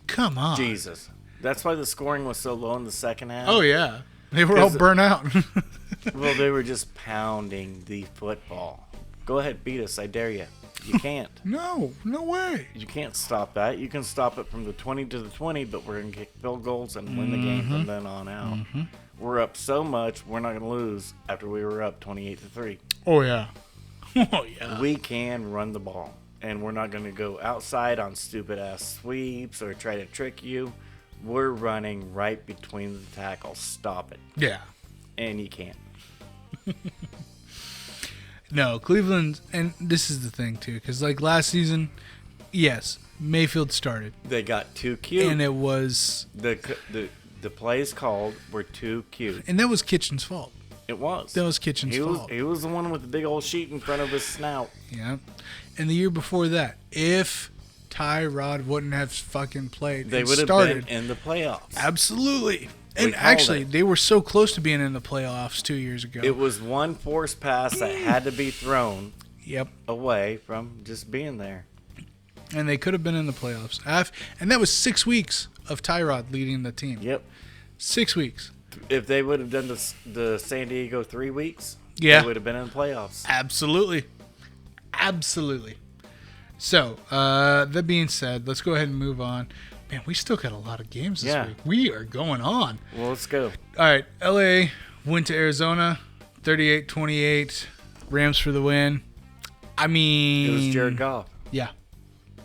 come on. Jesus. That's why the scoring was so low in the second half. Oh, yeah. They were all burnt out. Well, they were just pounding the football. Go ahead, beat us. I dare you. You can't. No way. You can't stop that. You can stop it from the 20 to the 20, but we're going to kick field goals and win the game from then on out. Mm-hmm. We're up so much, we're not going to lose after we were up 28-3. Oh, yeah. Oh, yeah. We can run the ball, and we're not going to go outside on stupid-ass sweeps or try to trick you. We're running right between the tackles. Stop it. Yeah. And you can't. No, Cleveland, and this is the thing, too, because, like, last season, yes, Mayfield started. They got too cute. And it was... The plays called were too cute. And that was Kitchen's fault. It was. That was Kitchen's fault. He was the one with the big old sheet in front of his snout. Yeah. And the year before that, if Tyrod wouldn't have fucking played, they would have been in the playoffs. Absolutely. And actually, they were so close to being in the playoffs 2 years ago. It was one forced pass that had to be thrown. Yep. away from just being there. And they could have been in the playoffs. And that was 6 weeks of Tyrod leading the team. Yep. 6 weeks. If they would have done the San Diego 3 weeks, Yeah. they would have been in the playoffs. Absolutely. Absolutely. So, that being said, let's go ahead and move on. Man, we still got a lot of games this week. We are going on. Well, let's go. All right. LA went to Arizona, 38-28. Rams for the win. I mean, It was Jared Goff. Yeah.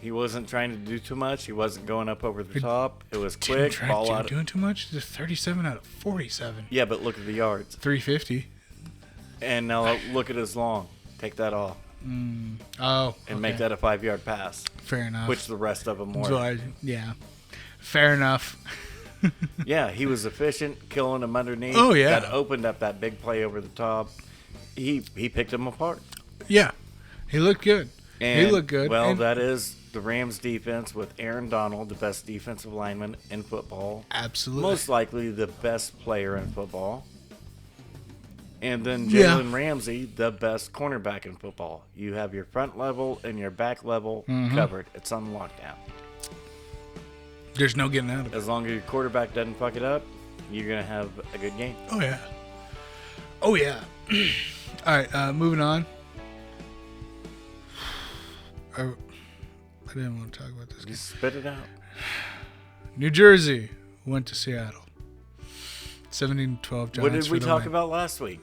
He wasn't trying to do too much. He wasn't going up over the top. It was Didn't quick, ball out. doing too much? Just 37 out of 47. Yeah, but look at the yards. 350. And now look at his long. Take that off. Oh. And make that a 5-yard pass, fair enough. which the rest of them were. So yeah. Fair enough. Yeah, he was efficient, killing them underneath. Oh, yeah. That opened up that big play over the top. He picked them apart. Yeah. He looked good. And, he looked good. Well, And- that is the Rams defense with Aaron Donald, the best defensive lineman in football. Absolutely. Most likely the best player in football. And then Yeah. Jalen Ramsey, the best cornerback in football. You have your front level and your back level covered. It's on lockdown. There's no getting out of it. As long as your quarterback doesn't fuck it up, you're going to have a good game. Oh, yeah. Oh, yeah. All right, moving on. I didn't want to talk about this game. Just spit it out. New Jersey went to Seattle. 17-12 Giants. What did we for the talk win. about last week?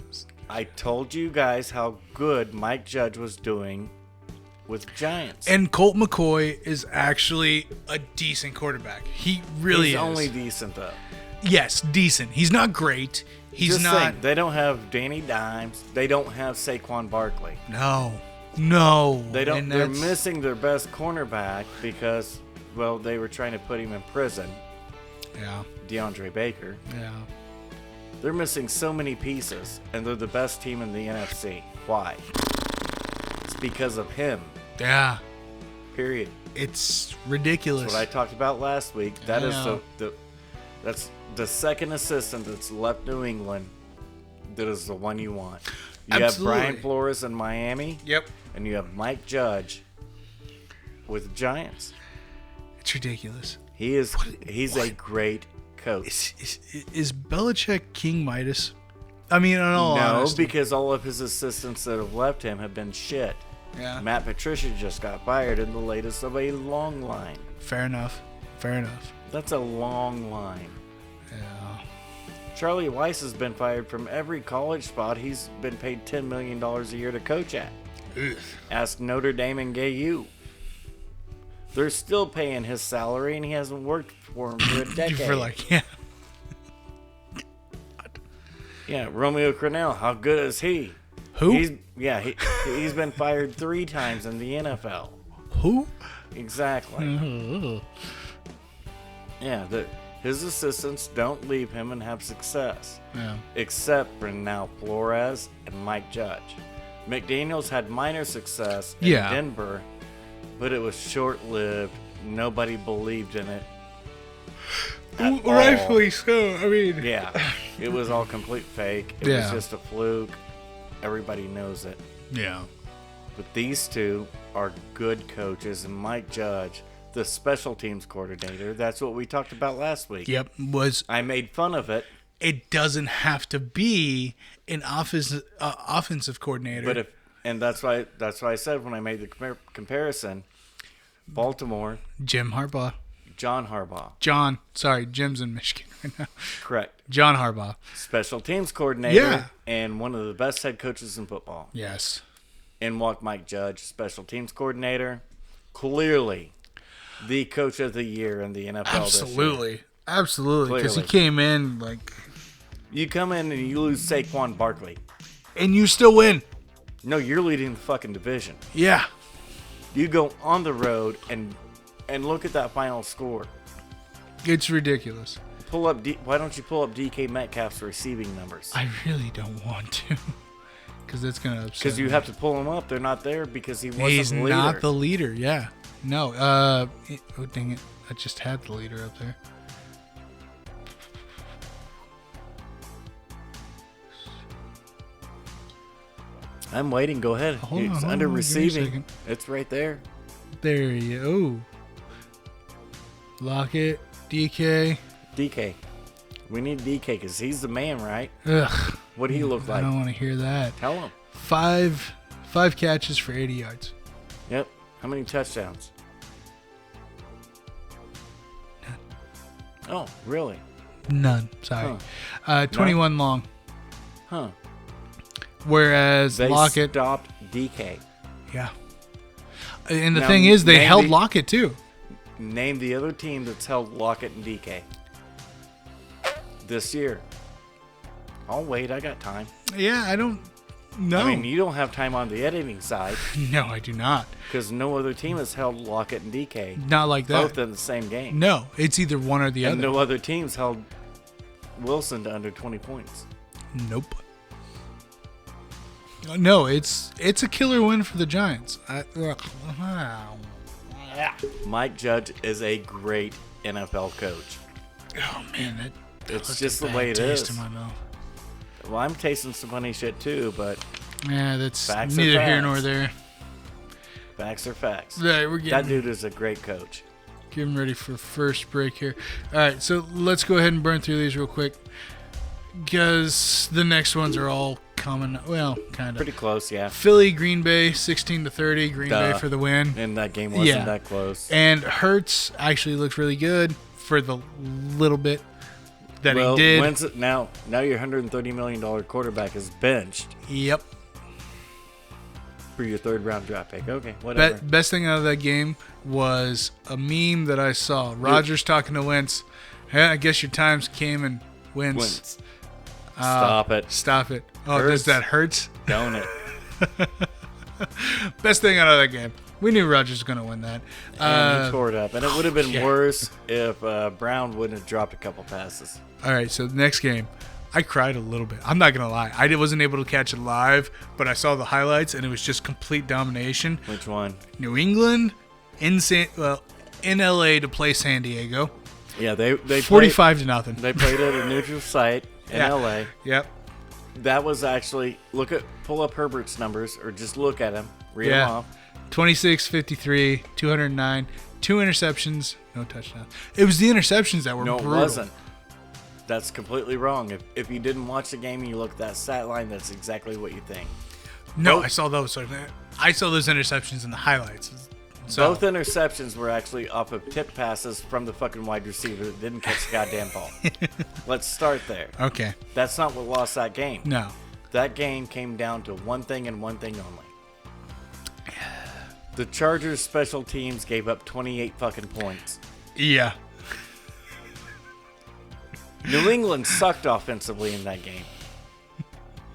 I told you guys how good Mike Judge was doing with Giants. And Colt McCoy is actually a decent quarterback. He really He's is. only decent, though. Yes, decent. He's not great. He's Just not. saying, they don't have Danny Dimes. They don't have Saquon Barkley. No. They don't. And They're that's- missing their best cornerback because, well, they were trying to put him in prison. Yeah. DeAndre Baker. Yeah. They're missing so many pieces, and they're the best team in the NFC. Why? It's because of him. Yeah. Period. It's ridiculous. That's what I talked about last week. That I is know. that's the second assistant that's left New England. That is the one you want. You Absolutely. have Brian Flores in Miami, Yep. and you have Mike Judge with the Giants. It's ridiculous. He's what? a great coach. Is Belichick King Midas? I mean, in all No, honesty. because all of his assistants that have left him have been shit. Yeah. Matt Patricia just got fired in the latest of a long line. Fair enough. Fair enough. That's a long line. Yeah. Charlie Weiss has been fired from every college spot he's been paid $10 million a year to coach at. Ugh. Ask Notre Dame and GAU. They're still paying his salary, and he hasn't worked for him for a decade. For like, yeah. Yeah, Romeo Crennel, how good is he? Who? He's been fired 3 times in the NFL. Who? Exactly. Yeah, his assistants don't leave him and have success. Yeah. Except for now Flores and Mike Judge. McDaniels had minor success in Yeah. Denver, but it was short-lived. Nobody believed in it. at all. Rightfully so. I mean, Yeah, it was all complete fake. It was Yeah. just a fluke. Everybody knows it. yeah. But these two are good coaches, and Mike Judge, the special teams coordinator, that's what we talked about last week. Yep. I made fun of it, It doesn't have to be an offensive coordinator. and that's why I said when I made the comparison, Baltimore, Jim Harbaugh. John Harbaugh, Jim's in Michigan right now. correct, John Harbaugh. special teams coordinator, Yeah. and one of the best head coaches in football. Yes. In walked Mike Judge, special teams coordinator, clearly the coach of the year in the NFL this year. Absolutely. Because he Clearly. came in like, You come in and you lose Saquon Barkley. and you still win. No, you're leading the fucking division. Yeah. You go on the road and look at that final score. It's ridiculous. Why don't you pull up DK Metcalf's receiving numbers? I really don't want to. Because that's going to upset Because you me. have to pull them up. They're not there because he wasn't He's the leader. not the leader. Yeah. No. Oh, dang it. I just had the leader up there. I'm waiting. Go ahead. Hold It's on, under give me a receiving. second. It's right there. There you go. Lockett, DK. DK. We need DK because he's the man, right? Ugh. What do he look I like? don't want to hear that. Tell him. Five catches for 80 yards. Yep. How many touchdowns? None. Oh, really? None. Sorry. Huh. 21 long. Huh. Whereas They Lockett. stopped DK. Yeah. And the Now, thing is, they name held the- Lockett too. Name the other team that's held Lockett and DK this year. I'll wait. I got time. Yeah, I don't know. I mean, you don't have time on the editing side No, I do not. because no other team has held Lockett and DK Not like that. both in the same game. No, it's either one or the And other. no other teams held Wilson to under 20 points. Nope. No, it's a killer win for the Giants. Mike Judge is a great NFL coach. Oh man, It's left just a the bad way it taste is. in my mouth. Well, I'm tasting some funny shit too, but Yeah, that's Facts are neither here facts. nor there. facts are facts. All right, we're That getting dude is a great coach. ready for first break here. All right, so let's go ahead and burn through these real quick because the next ones are all coming. Well, kind of. Pretty close, yeah. Philly, Green Bay, 16-30. Green Bay Duh. for the win. And that game wasn't Yeah. that close. And Hurts actually looks really good for the little bit that Well, he did. when's it now your $130 million quarterback is benched Yep. for your third round draft pick. Okay, whatever. Best thing out of that game was a meme that I saw. Rodgers talking to Wentz. Yeah, I guess your times came and Wentz. Wentz. Stop it. Stop it. Oh, Hurts. does that hurt? Don't it? Best thing out of that game. We knew Rodgers was going to win that. And he tore it up. And it would have been yeah. worse if Brown wouldn't have dropped a couple passes. All right, so the next game, I cried a little bit. I'm not going to lie. I wasn't able to catch it live, but I saw the highlights, and it was just complete domination. Which one? New England in LA to play San Diego. Yeah, they 45 to nothing. They played at a neutral site in Yeah. LA. Yep. That was actually pull up Herbert's numbers or just look at him, read Yeah. them off. 26, 53, 209, 2 interceptions, no touchdowns. It was the interceptions that were No, it brutal. wasn't. That's completely wrong. If you didn't watch the game and you look at that stat line, that's exactly what you think. No, Both- I saw those. I saw those interceptions in the highlights. So, Both interceptions were actually off of tip passes from the fucking wide receiver that didn't catch the goddamn ball. Let's start there. Okay. That's not what lost that game. No. That game came down to one thing and one thing only. The Chargers special teams gave up 28 fucking points. Yeah. New England sucked offensively in that game.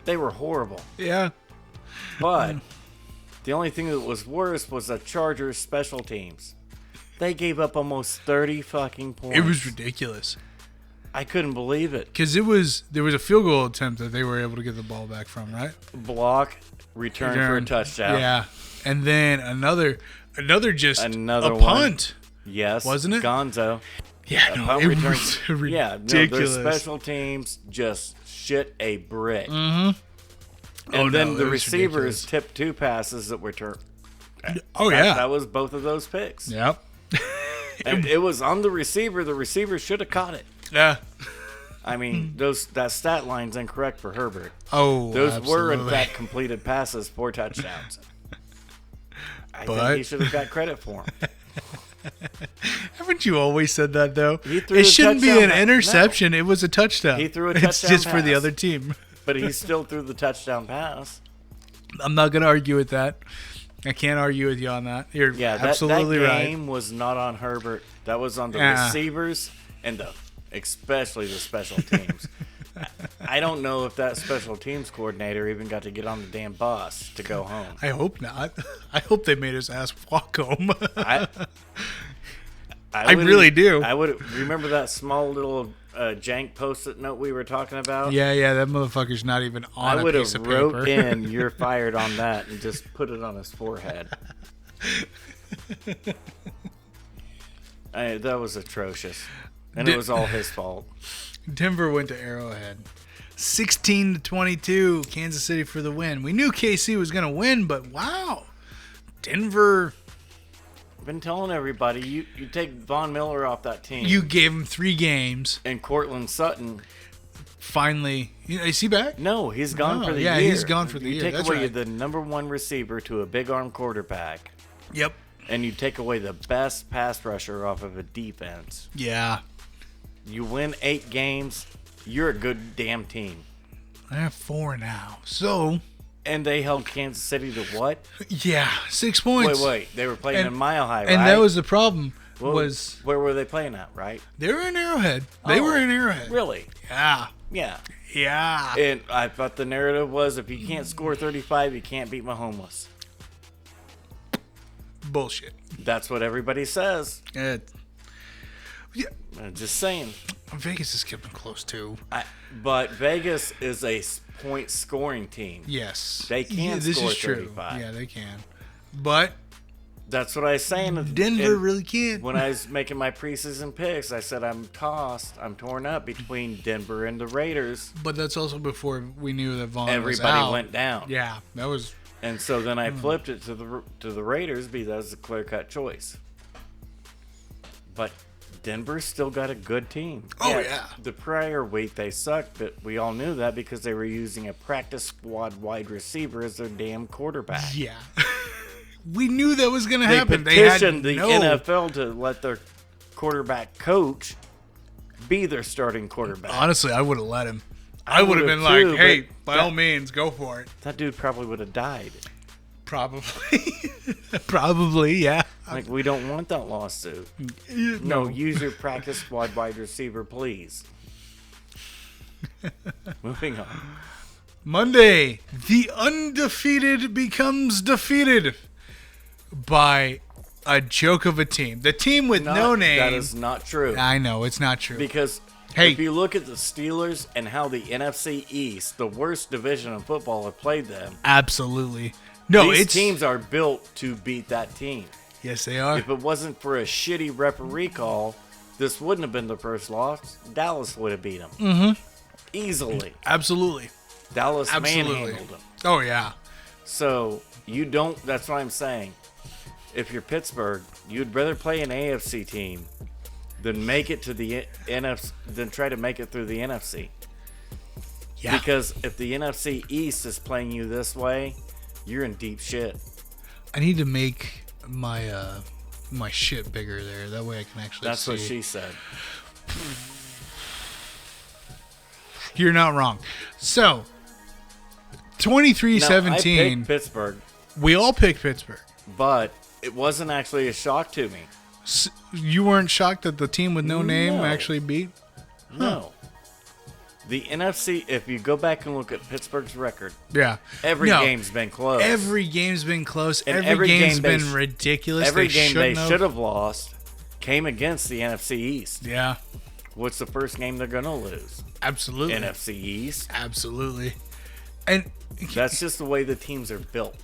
They were horrible. Yeah. But the only thing that was worse was the Chargers special teams. They gave up almost 30 fucking points. It was ridiculous. I couldn't believe it. Because there was a field goal attempt that they were able to get the ball back from, right? Block, return for a touchdown. Yeah. And then another just Another a one. punt. Yes. Wasn't it? Gonzo. Yeah, no, Punt it return. was ridiculous. Yeah, no, their special teams just shit a brick. Mm-hmm. And then the it was receivers ridiculous. tipped 2 passes that were turned. Oh, yeah. That was both of those picks. Yep. And it was on the receiver. The receiver should have caught it. Yeah. I mean, that stat line's incorrect for Herbert. Oh, Those were, in absolutely. fact, completed passes for touchdowns. I But- think he should have got credit for them. Haven't you always said that, though? He threw It the shouldn't be touchdown an pass. interception. It was a touchdown. He threw a It's touchdown just for the pass. other team. But he still threw the touchdown pass. I'm not going to argue with that. I can't argue with you on that. You're Yeah, absolutely that right. game was not on Herbert. That was on the Yeah. receivers and especially the special teams. I don't know if that special teams coordinator even got to get on the damn bus to go home. I hope not. I hope they made his ass walk home. I I really do. I would remember that small little jank post-it note we were talking about. yeah, that motherfucker's not even on I a would piece have of paper. wrote in "You're fired" on that and just put it on his forehead. That was atrocious, and it was all his fault. Denver went to Arrowhead. 16-22, Kansas City for the win. We knew KC was going to win, but wow. Denver, I've been telling everybody, you take Von Miller off that team. you gave him 3 games. And Cortland Sutton. Finally, is he back? No, he's gone for the year. Yeah, he's gone for the year. You take That's away right. the number 1 receiver to a big arm quarterback. Yep. And you take away the best pass rusher off of a defense. Yeah. You win 8 games, you're a good damn team. I have 4 now. So. And they held Kansas City to what? Yeah, 6 points. Wait. They were playing in Mile High, right? And that was the problem. Where were they playing at, right? They were in Arrowhead. They were in Arrowhead. Really? Yeah. Yeah. Yeah. And I thought the narrative was if you can't score 35, you can't beat Mahomes. Bullshit. That's what everybody says. Yeah. I'm just saying. Vegas is kept them close too. But Vegas is a point scoring team. Yes. They can this score is true. 35. Yeah, they can. But that's what I was saying. Denver really can't. When I was making my preseason picks, I said I'm torn up between Denver and the Raiders. But that's also before we knew that Vaughn was out. Everybody went down. Yeah, that was. And so then I flipped it to the Raiders because that was a clear-cut choice. But Denver's still got a good team. Oh, yeah. The prior week they sucked, but we all knew that because they were using a practice squad wide receiver as their damn quarterback. Yeah. We knew that was going to happen. They petitioned the NFL to let their quarterback coach be their starting quarterback. Honestly, I would have let him. I would have been like, hey, by all means, go for it. That dude probably would have died. Probably. Probably, yeah. Like, we don't want that lawsuit. No, use your practice squad wide receiver, please. Moving on. Monday, the undefeated becomes defeated by a joke of a team. The team with no name. That is not true. I know, it's not true. Because if you look at the Steelers and how the NFC East, the worst division of football, have played them. Absolutely. No, these teams are built to beat that team. Yes, they are. If it wasn't for a shitty referee call, this wouldn't have been the first loss. Dallas would have beat them. Mm-hmm. Easily. Absolutely. Dallas manhandled them. Oh, yeah. So, you don't, that's what I'm saying. If you're Pittsburgh, you'd rather play an AFC team than make it to the NFC, than try to make it through the NFC. Yeah. Because if the NFC East is playing you this way, you're in deep shit. I need to make my my shit bigger there. That way I can actually That's see. what she said. You're not wrong. So, 23-17. I picked Pittsburgh. We all picked Pittsburgh. But it wasn't actually a shock to me. You weren't shocked that the team with no name actually beat? No. The NFC, if you go back and look at Pittsburgh's record, every game's been close. Every game's been close. And every game's been ridiculous. Every game they should have lost came against the NFC East. Yeah. What's the first game they're going to lose? Absolutely. NFC East. Absolutely. And that's just the way the teams are built.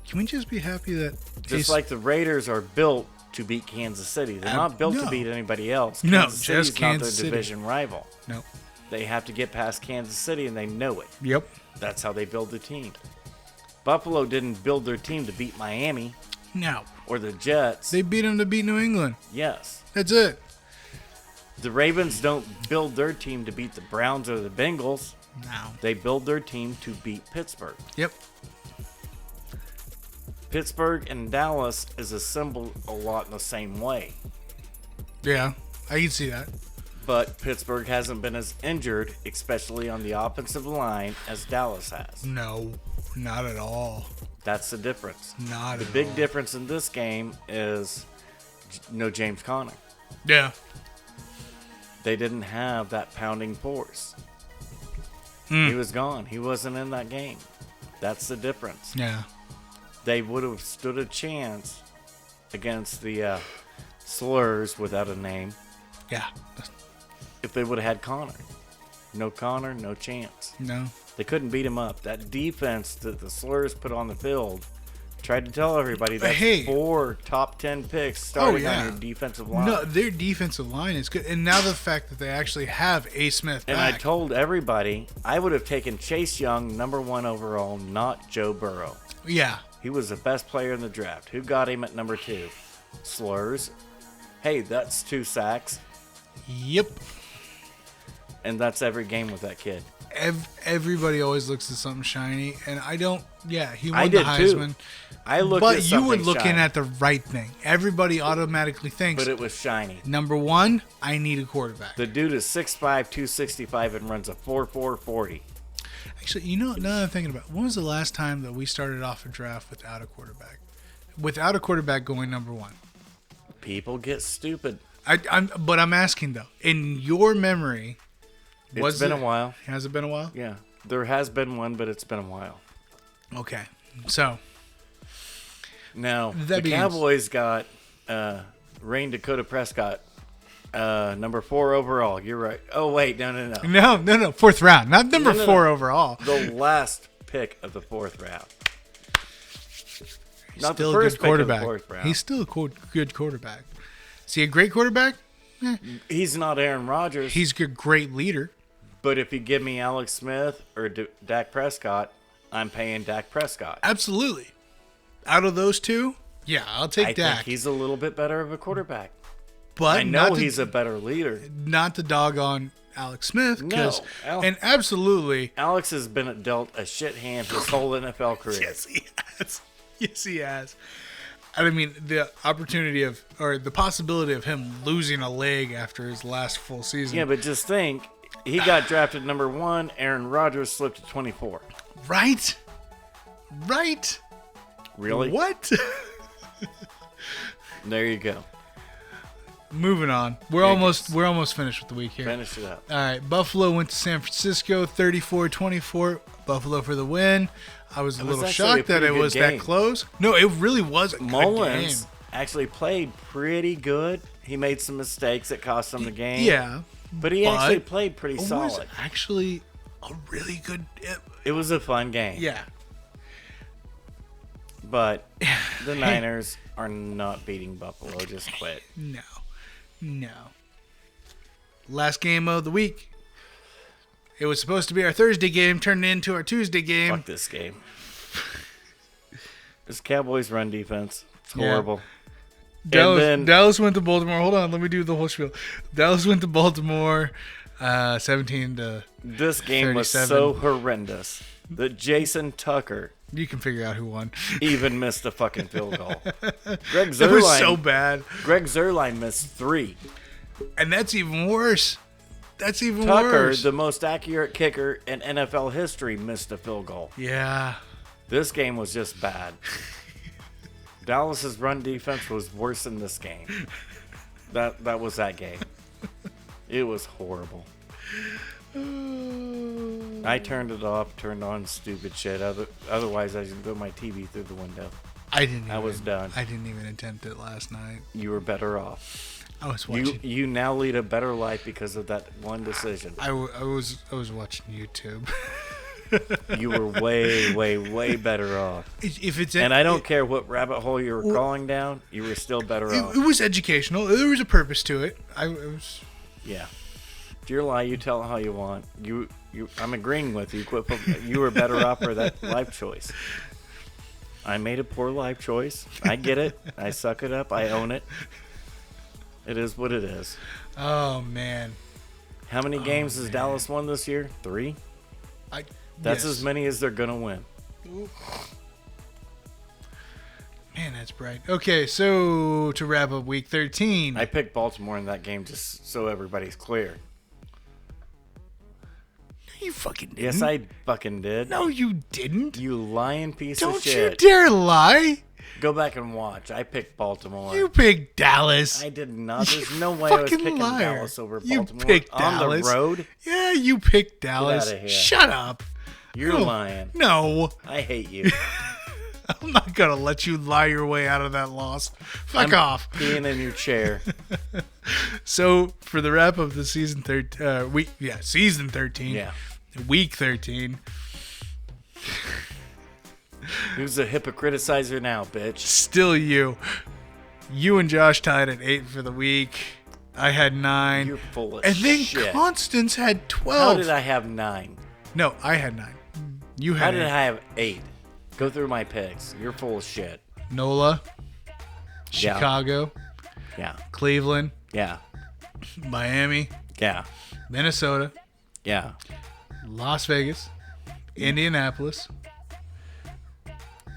Can we just be happy that... Just like the Raiders are built to beat Kansas City. They're not built to beat anybody else. Kansas just Kansas City. Not their division rival. No. They have to get past Kansas City, and they know it. Yep. That's how they build the team. Buffalo didn't build their team to beat Miami. No. Or the Jets. They beat them to beat New England. Yes. That's it. The Ravens don't build their team to beat the Browns or the Bengals. No. They build their team to beat Pittsburgh. Yep. Pittsburgh and Dallas is assembled a lot in the same way. Yeah, I can see that. But Pittsburgh hasn't been as injured, especially on the offensive line, as Dallas has. No, not at all. That's the difference. Not the at big all. difference in this game is no James Conner. Yeah. They didn't have that pounding force. He was gone. He wasn't in that game. That's the difference. Yeah. They would have stood a chance against the Slurs without a name. Yeah. If they would have had Connor. No Connor, no chance. No. They couldn't beat him up. That defense that the Slurs put on the field Tried to tell everybody that's Hey. 4 top 10 picks starting yeah. on your defensive line. No, their defensive line is good. And now the fact that they actually have A. Smith back. And I told everybody I would have taken Chase Young, number 1 overall, not Joe Burrow. Yeah. He was the best player in the draft. Who got him at number 2? Slurs. Hey, that's 2 sacks. Yep. And that's every game with that kid. Everybody always looks at something shiny, and I don't. Yeah, he I won the did Heisman. too. I looked But at you were something looking shiny, at the right thing. Everybody automatically thinks, but it was shiny. number one, I need a quarterback. The dude is 6'5", 265, and runs a 4.4 40. Actually, you know, now that I'm thinking about it, when was the last time that we started off a draft without a quarterback? Without a quarterback going number one. People get stupid. But I'm asking, though, in your memory, It's been a while. Has it been a while? Yeah. There has been one, but it's been a while. Okay. So, Now, That the means- Cowboys got Rain Dakota Prescott, number 4 overall. You're right. Oh, wait. No. no. Fourth round. Not number No. 4 overall. The last pick of the 4th round. He's Not the still first a good pick of the quarterback. 4th round. He's still a good quarterback. Is he a great quarterback? He's not Aaron Rodgers. He's a great leader. But if you give me Alex Smith or Dak Prescott, I'm paying Dak Prescott. Absolutely. Out of those two, yeah, I'll take I Dak. think he's a little bit better of a quarterback. But I know not he's a better leader. not to dog on Alex Smith. No. And absolutely. Alex has been dealt a shit hand his whole NFL career. Yes, he has. Yes, he has. I mean, the opportunity of, or the possibility of him losing a leg after his last full season. Yeah, but just think, he got drafted number 1. Aaron Rodgers slipped to 24. Right? Really? What? There you go. Moving on. We're almost finished with the week here. Finish it up. All right, Buffalo went to San Francisco, 34-24. Buffalo for the win. I was a little actually a shocked that pretty it good was game. that close. No, it really was a good game. Mullins actually played pretty good. He made some mistakes that cost him the game. Yeah, But he actually played pretty it was solid. actually a really good. It was a fun game. Yeah, But the Niners are not beating Buffalo. Just quit. no. Last game of the week. It was supposed to be our Thursday game, turned into our Tuesday game. Fuck this game. This Cowboys run defense. It's Yeah. horrible. And then Dallas went to Baltimore. Hold on, let me do the whole spiel. Dallas went to Baltimore, 17 to. this game was 37. so horrendous that Jason Tucker You can figure out who won. even missed a fucking field goal. Greg It was so Zuerlein, bad, Greg Zuerlein missed 3. and that's even worse. That's even Tucker, worse. the most accurate kicker in NFL history, missed a field goal. Yeah. This game was just bad. Dallas's run defense was worse than this game. That was that game. It was horrible. I turned it off, turned on stupid shit. Otherwise, I should throw my TV through the window. I was done. I didn't even attempt it last night. You were better off. I was watching. You now lead a better life because of that one decision. I was watching YouTube. You were way, way, way better off. If it's And I don't care what rabbit hole you were crawling down, you were still better off. It was educational. There was a purpose to it. It was. Yeah. It's your lie. You tell it how you want. I'm agreeing with you. You were better off for that life choice. I made a poor life choice. I get it. I suck it up. I own it. It is what it is. Oh man. How many games has Dallas won this year? 3? That's as many as they're gonna win. Man, that's bright. Okay, so to wrap up week 13. I picked Baltimore in that game just so everybody's clear. You fucking didn't. Yes, I fucking did. No, you didn't. You lying piece Don't of shit. you dare lie. Go back and watch. I picked Baltimore. You picked Dallas. I did not. There's You no way I was fucking picking liar. Dallas over You Baltimore picked on Dallas. the road. Yeah, you picked Dallas. outta here. Shut up. You're No. lying. No, I hate you. I'm not gonna let you lie your way out of that loss. Fuck I'm off. Being in your chair. So for the wrap of the season season 13. Yeah. Week 13. Who's a hypocriticizer now, bitch? Still you. You and Josh tied at 8 for the week. I had 9. You're full of and then shit. Constance had 12. How did I have 9? No, I had 9. You had How did 8. I have 8? Go through my picks. You're full of shit. NOLA, Chicago, Yeah. Cleveland, Yeah. Miami, Yeah. Minnesota, Yeah. Las Vegas, Indianapolis,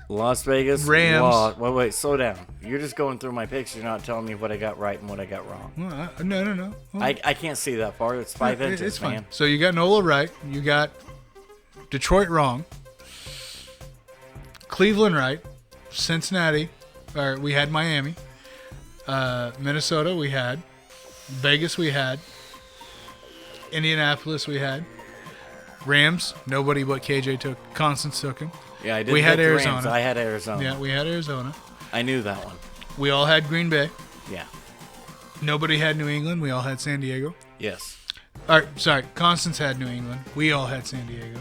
Las Vegas. Rams. Wait, slow down. You're just going through my picks. You're not telling me what I got right and what I got wrong. No. Well, I can't see that far. It's 5 inches, it's fine. man. So you got NOLA right. You got Detroit wrong. Cleveland right. Cincinnati. Or we had Miami. Minnesota we had. Vegas we had. Indianapolis we had. Rams. Nobody but KJ took. Constance took him. Yeah, I did. We had the Rams. Arizona. I had Arizona. Yeah, we had Arizona. I knew that one. We all had Green Bay. Yeah. Nobody had New England. We all had San Diego. Yes. All right, sorry. Constance had New England. We all had San Diego.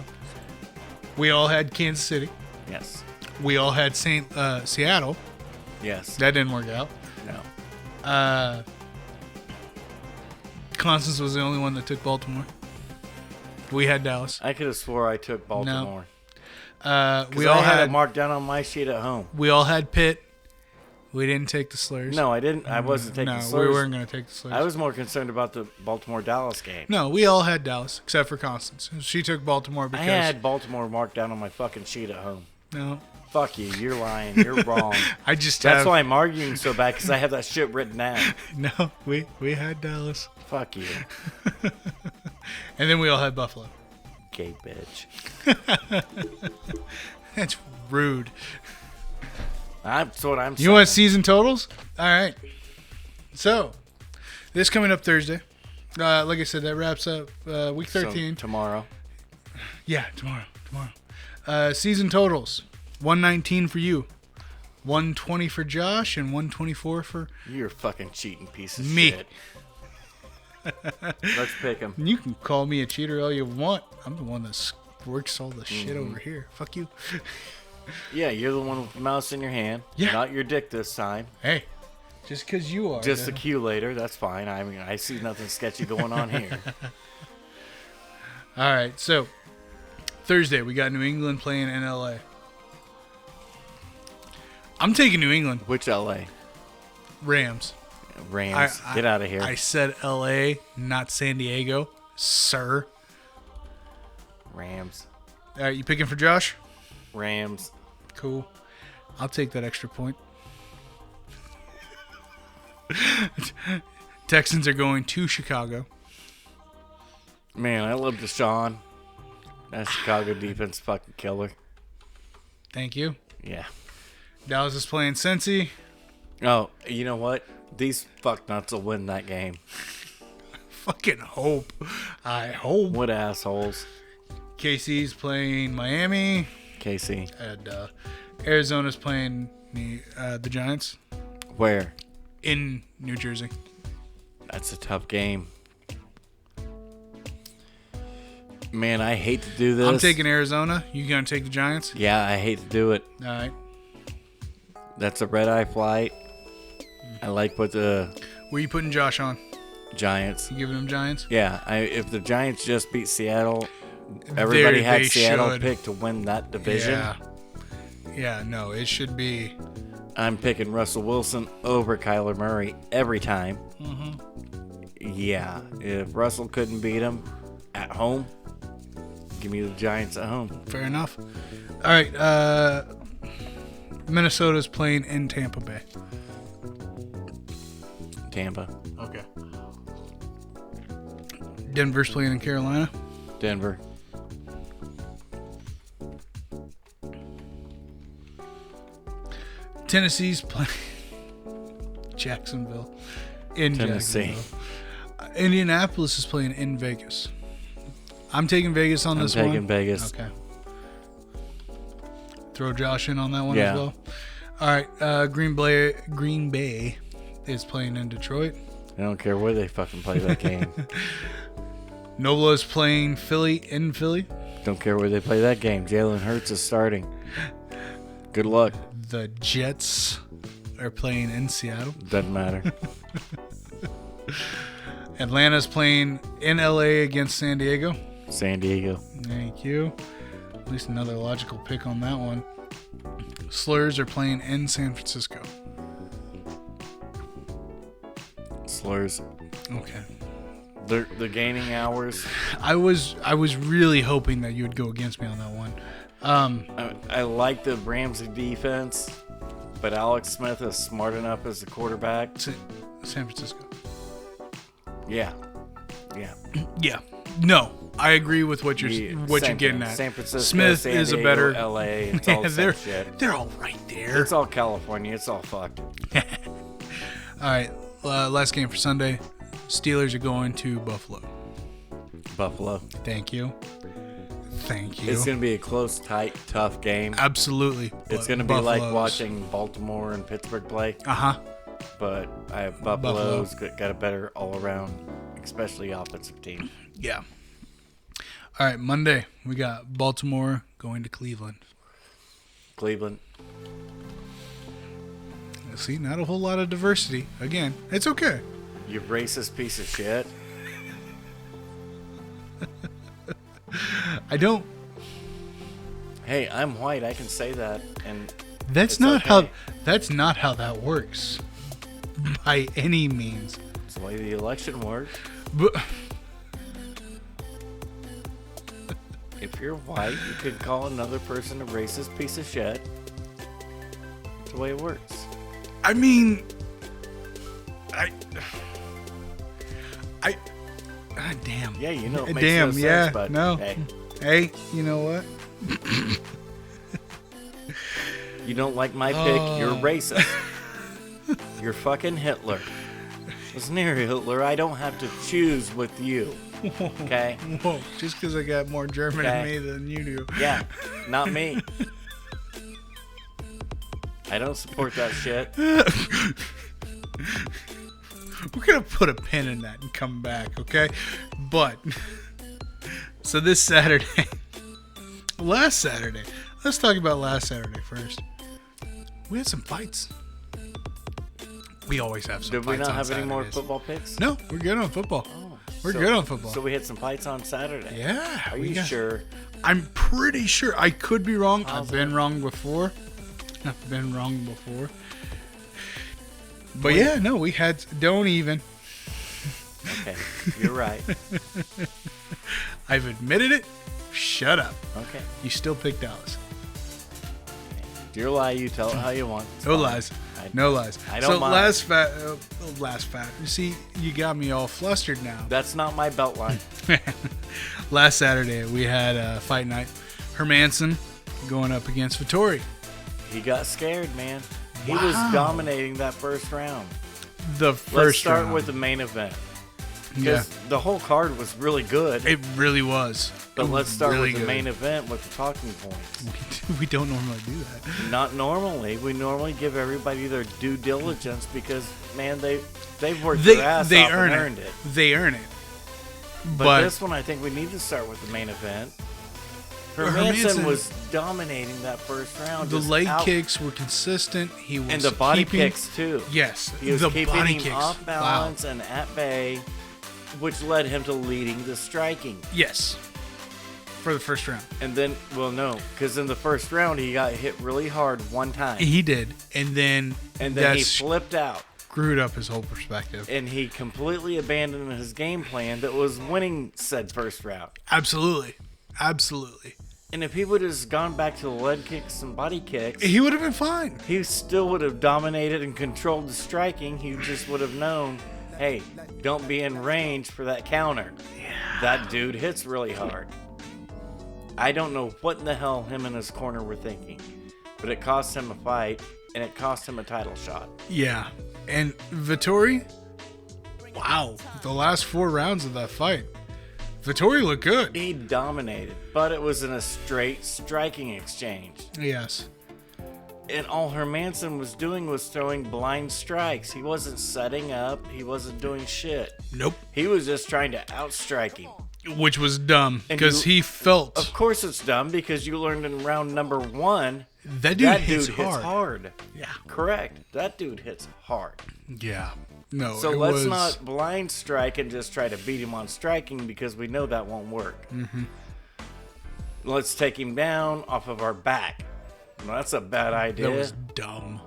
We all had Kansas City. Yes. We all had Seattle. Yes. That didn't work out. No. Constance was the only one that took Baltimore. We had Dallas. I could have swore I took Baltimore. We all had had it marked down on my sheet at home. We all had Pitt. We didn't take the Slurs. No, I didn't. I wasn't taking No, the Slurs. we weren't going to take the Slurs. I was more concerned about the Baltimore-Dallas game. No, we all had Dallas except for Constance. She took Baltimore I because had Baltimore marked down on my fucking sheet at home. no. Fuck you. You're lying. You're wrong. I just That's have why I'm arguing so bad, because I have that shit written down. no. We had Dallas, Fuck you. and then we all had Buffalo. Gay bitch. That's rude. That's what I'm saying. You want season totals? All right. So, this coming up Thursday. Like I said, that wraps up week 13. So, tomorrow. Yeah, tomorrow. Season totals: 119 for you, 120 for Josh, and 124 for You're a fucking cheating piece of me. shit. Let's pick him. You can call me a cheater all you want. I'm the one that works all the shit over here. Fuck you. Yeah, you're the one with the mouse in your hand. Yeah. Not your dick this time. Hey, just because you are. Just the cue later. That's fine. I mean, I see nothing sketchy going on here. All right, so Thursday we got New England playing in LA. I'm taking New England. Which LA? Rams. Rams. Get out of here. I said LA, not San Diego, sir. Rams. All right, you picking for Josh? Rams. Cool. I'll take that extra point. Texans are going to Chicago. Man, I love Deshaun. That Chicago defense fucking killer. Thank you. Yeah. Dallas is playing Cincy. Oh, you know what? These fucknuts will win that game. Fucking hope. I hope. What assholes. KC's playing Miami. KC. And Arizona's playing the Giants Where? in New Jersey. That's a tough game. Man, I hate to do this. I'm taking Arizona. You gonna take the Giants? Yeah, I hate to do it. All right. That's a red-eye flight. I like what the Where you putting Josh on? Giants. You giving him Giants? Yeah, if the Giants just beat Seattle, everybody had They Seattle should. picked to win that division. Yeah. Yeah, no, it should be. I'm picking Russell Wilson over Kyler Murray every time. Mm-hmm. Yeah, if Russell couldn't beat him at home, give me the Giants at home. Fair enough. All right. Minnesota's playing in Tampa Bay. Tampa. Okay. Denver's playing in Carolina. Denver. Tennessee's playing Jacksonville. In Tennessee. Jacksonville. Indianapolis is playing in Vegas. I'm taking Vegas on this one. I'm taking Vegas. Okay. Throw Josh in on that one Yeah. as well. All right. Green Bay is playing in Detroit. I don't care where they fucking play that game. Nola is playing Philly in Philly. Don't care where they play that game. Jalen Hurts is starting. Good luck. The Jets are playing in Seattle. Doesn't matter. Atlanta's playing in LA against San Diego. San Diego. Thank you. At least another logical pick on that one. Slurs are playing in San Francisco. Slurs. Okay. They're gaining hours. I was really hoping that you would go against me on that one. I like the Rams defense, but Alex Smith is smart enough as a quarterback. San Francisco. Yeah. Yeah. No, I agree with what you're getting at. San Francisco, Smith San is Diego, a better. LA. It's all the same shit. They're all right there. It's all California. It's all fucked. All right. Last game for Sunday. Steelers are going to Buffalo. Buffalo. Thank you. It's going to be a close, tight, tough game. Absolutely. It's going to be like watching Baltimore and Pittsburgh play. Uh-huh. But I have Buffalo's got a better all-around, especially offensive team. Yeah. All right, Monday, we got Baltimore going to Cleveland. Cleveland. See, not a whole lot of diversity. Again, it's okay. You racist piece of shit. I don't. Hey, I'm white. I can say that, and that's not how that works. By any means. It's the way the election works. But if you're white, you could call another person a racist piece of shit. It's the way it works. I mean, damn. Yeah, you know it makes damn, no sense, yeah, but no. Hey, you know what? You don't like my pick, you're racist. You're fucking Hitler. Listen here, Hitler, I don't have to choose with you. Okay? Whoa, just because I got more German in me than you do. Yeah, not me. I don't support that shit. We're going to put a pin in that and come back, okay? But, so this Saturday, last Saturday, let's talk about last Saturday first. We had some fights. We always have some Did fights. we not on have Saturdays. any more football picks? No, we're good on football. Oh, we're good on football. So we had some fights on Saturday. Yeah. Are you sure? I'm pretty sure. I could be wrong. How's I've been wrong before. But yeah, no, we had. Don't even. Okay, you're right. I've admitted it. Shut up. Okay. You still picked Dallas. Your lie, you tell it how you want. It's No fine. lies. No lies. I don't mind. Last fat. You see, you got me all flustered now. That's not my belt line. Last Saturday, we had a fight night. Hermanson going up against Vittori. He got scared, man. He Wow. was dominating that first round. Let's start round. with the main event. Yeah. Because the whole card was really good. It really was. But let's start really with the good. main event with the talking points. We don't normally do that. Not normally. We normally give everybody their due diligence because, man, they've worked their ass off and earned it. They earn it. But this one, I think we need to start with the main event. Hermanson was dominating that first round. The leg kicks were consistent. He was and the body kicks too. Yes, he was the keeping body him kicks. off balance and at bay, which led him to leading the striking. Yes, for the first round. And then, well, no, because in the first round he got hit really hard one time. He did, and then he flipped out. Screwed up his whole perspective. And he completely abandoned his game plan that was winning said first round. Absolutely. And if he would have just gone back to the leg kicks and body kicks, He would have been fine. he still would have dominated and controlled the striking. He just would have known, hey, don't be in range for that counter. Yeah. That dude hits really hard. I don't know what in the hell him and his corner were thinking, but it cost him a fight, and it cost him a title shot. Yeah. And Vittori, wow, the last 4 rounds of that fight, Vittori looked good. He dominated, but it was in a straight striking exchange. Yes. And all Hermanson was doing was throwing blind strikes. He wasn't setting up. He wasn't doing shit. Nope. He was just trying to outstrike him. Which was dumb, And because he felt... Of course it's dumb, because you learned in round number 1 That dude hits hits hard. hard. Yeah. Correct. That dude hits hard. Yeah. No. So let's not blind strike and just try to beat him on striking because we know that won't work. Mm-hmm. Let's take him down off of our back. Well, that's a bad idea. That was dumb.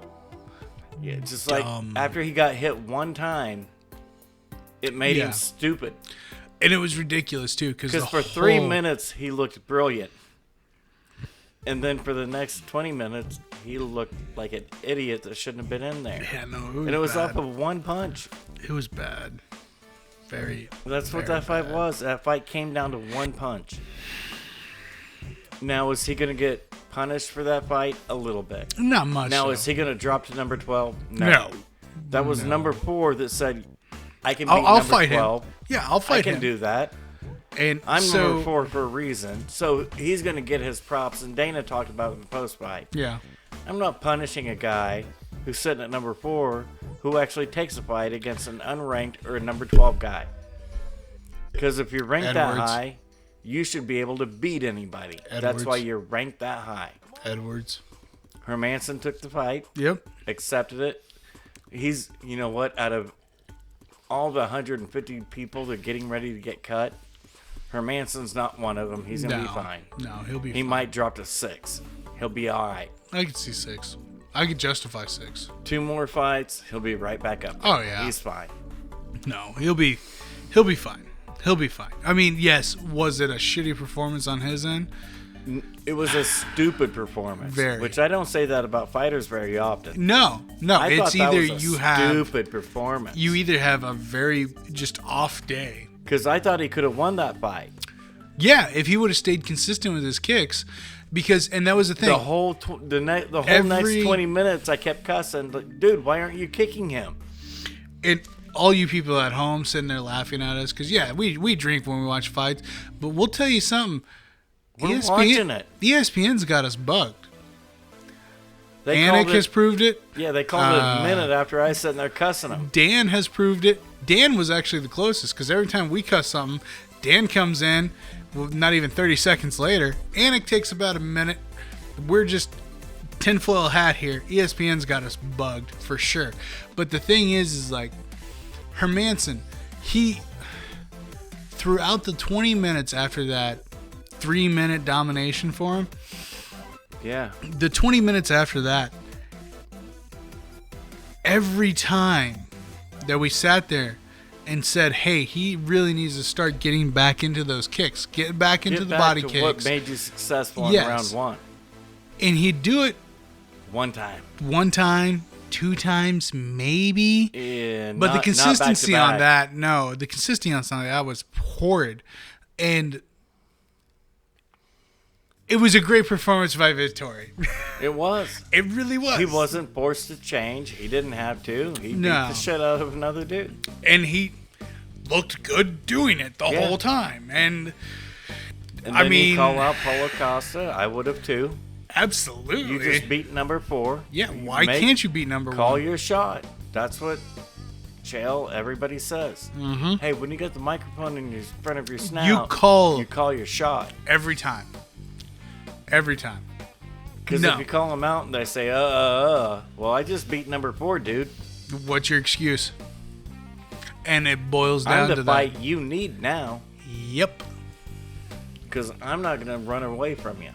Yeah, just like after he got hit one time, it made him stupid. And it was ridiculous, too. Because for 3 minutes, he looked brilliant. And then for the next 20 minutes, he looked like an idiot that shouldn't have been in there. Yeah, no, it was bad. off of one punch. It was bad. That's what that fight was. That fight came down to one punch. Now, is he going to get punished for that fight? A little bit. Not much. Now, though. is he going to drop to number 12? No. That was number 4 that said, I can beat I'll number fight 12. him. Yeah, I'll fight him. I can do that. And I'm number 4 for a reason. So he's going to get his props. And Dana talked about it in the post-fight. Yeah. I'm not punishing a guy who's sitting at number 4 who actually takes a fight against an unranked or a number 12 guy. Because if you're ranked that high, you should be able to beat anybody. That's why you're ranked that high. Edwards. Hermanson took the fight. Yep. Accepted it. He's, you know what, out of all the 150 people that are getting ready to get cut, Hermanson's not one of them. He's going to be fine. No, he'll be fine. He might drop to 6. He'll be all right. I could see 6. I could justify 6. 2 more fights, he'll be right back up. Oh, yeah. He's fine. No, he'll be fine. He'll be fine. I mean, yes, was it a shitty performance on his end? It was a stupid performance. Very. Which I don't say that about fighters very often. No, it's either you have stupid performance. You either have a very just off day. Because I thought he could have won that fight. Yeah, if he would have stayed consistent with his kicks, and that was the thing. The whole next 20 minutes, I kept cussing, like, dude, why aren't you kicking him? And all you people at home sitting there laughing at us, because we drink when we watch fights, but we'll tell you something. We're watching it. ESPN's got us bugged. Anik has proved it. Yeah, they called it a minute after I was sitting there cussing him. Dan has proved it. Dan was actually the closest, because every time we cuss something, Dan comes in, not even 30 seconds later. Anik takes about a minute. We're just tinfoil hat here. ESPN's got us bugged, for sure. But the thing is like, Hermanson, he, throughout the 20 minutes after that 3-minute domination for him, yeah, the 20 minutes after that, every time that we sat there and said, hey, he really needs to start getting back into those kicks, get back into the body kicks. What made you successful in round 1? And he'd do it one time, 2 times, maybe. Yeah, but the consistency on that, the consistency on that was horrid. And it was a great performance by Vittori. It was. It really was. He wasn't forced to change. He didn't have to. He beat the shit out of another dude. And he looked good doing it the whole time. And then you call out Paulo Costa. I would have too. Absolutely. You just beat number 4. Yeah, why can't you beat number 1? Call your shot. That's what everybody says. Mm-hmm. Hey, when you get the microphone in front of your snout, you call your shot. Every time. Every time. Because if you call them out and they say, well, I just beat number 4, dude. What's your excuse? And it boils down to the fight you need now. Yep. Because I'm not going to run away from you.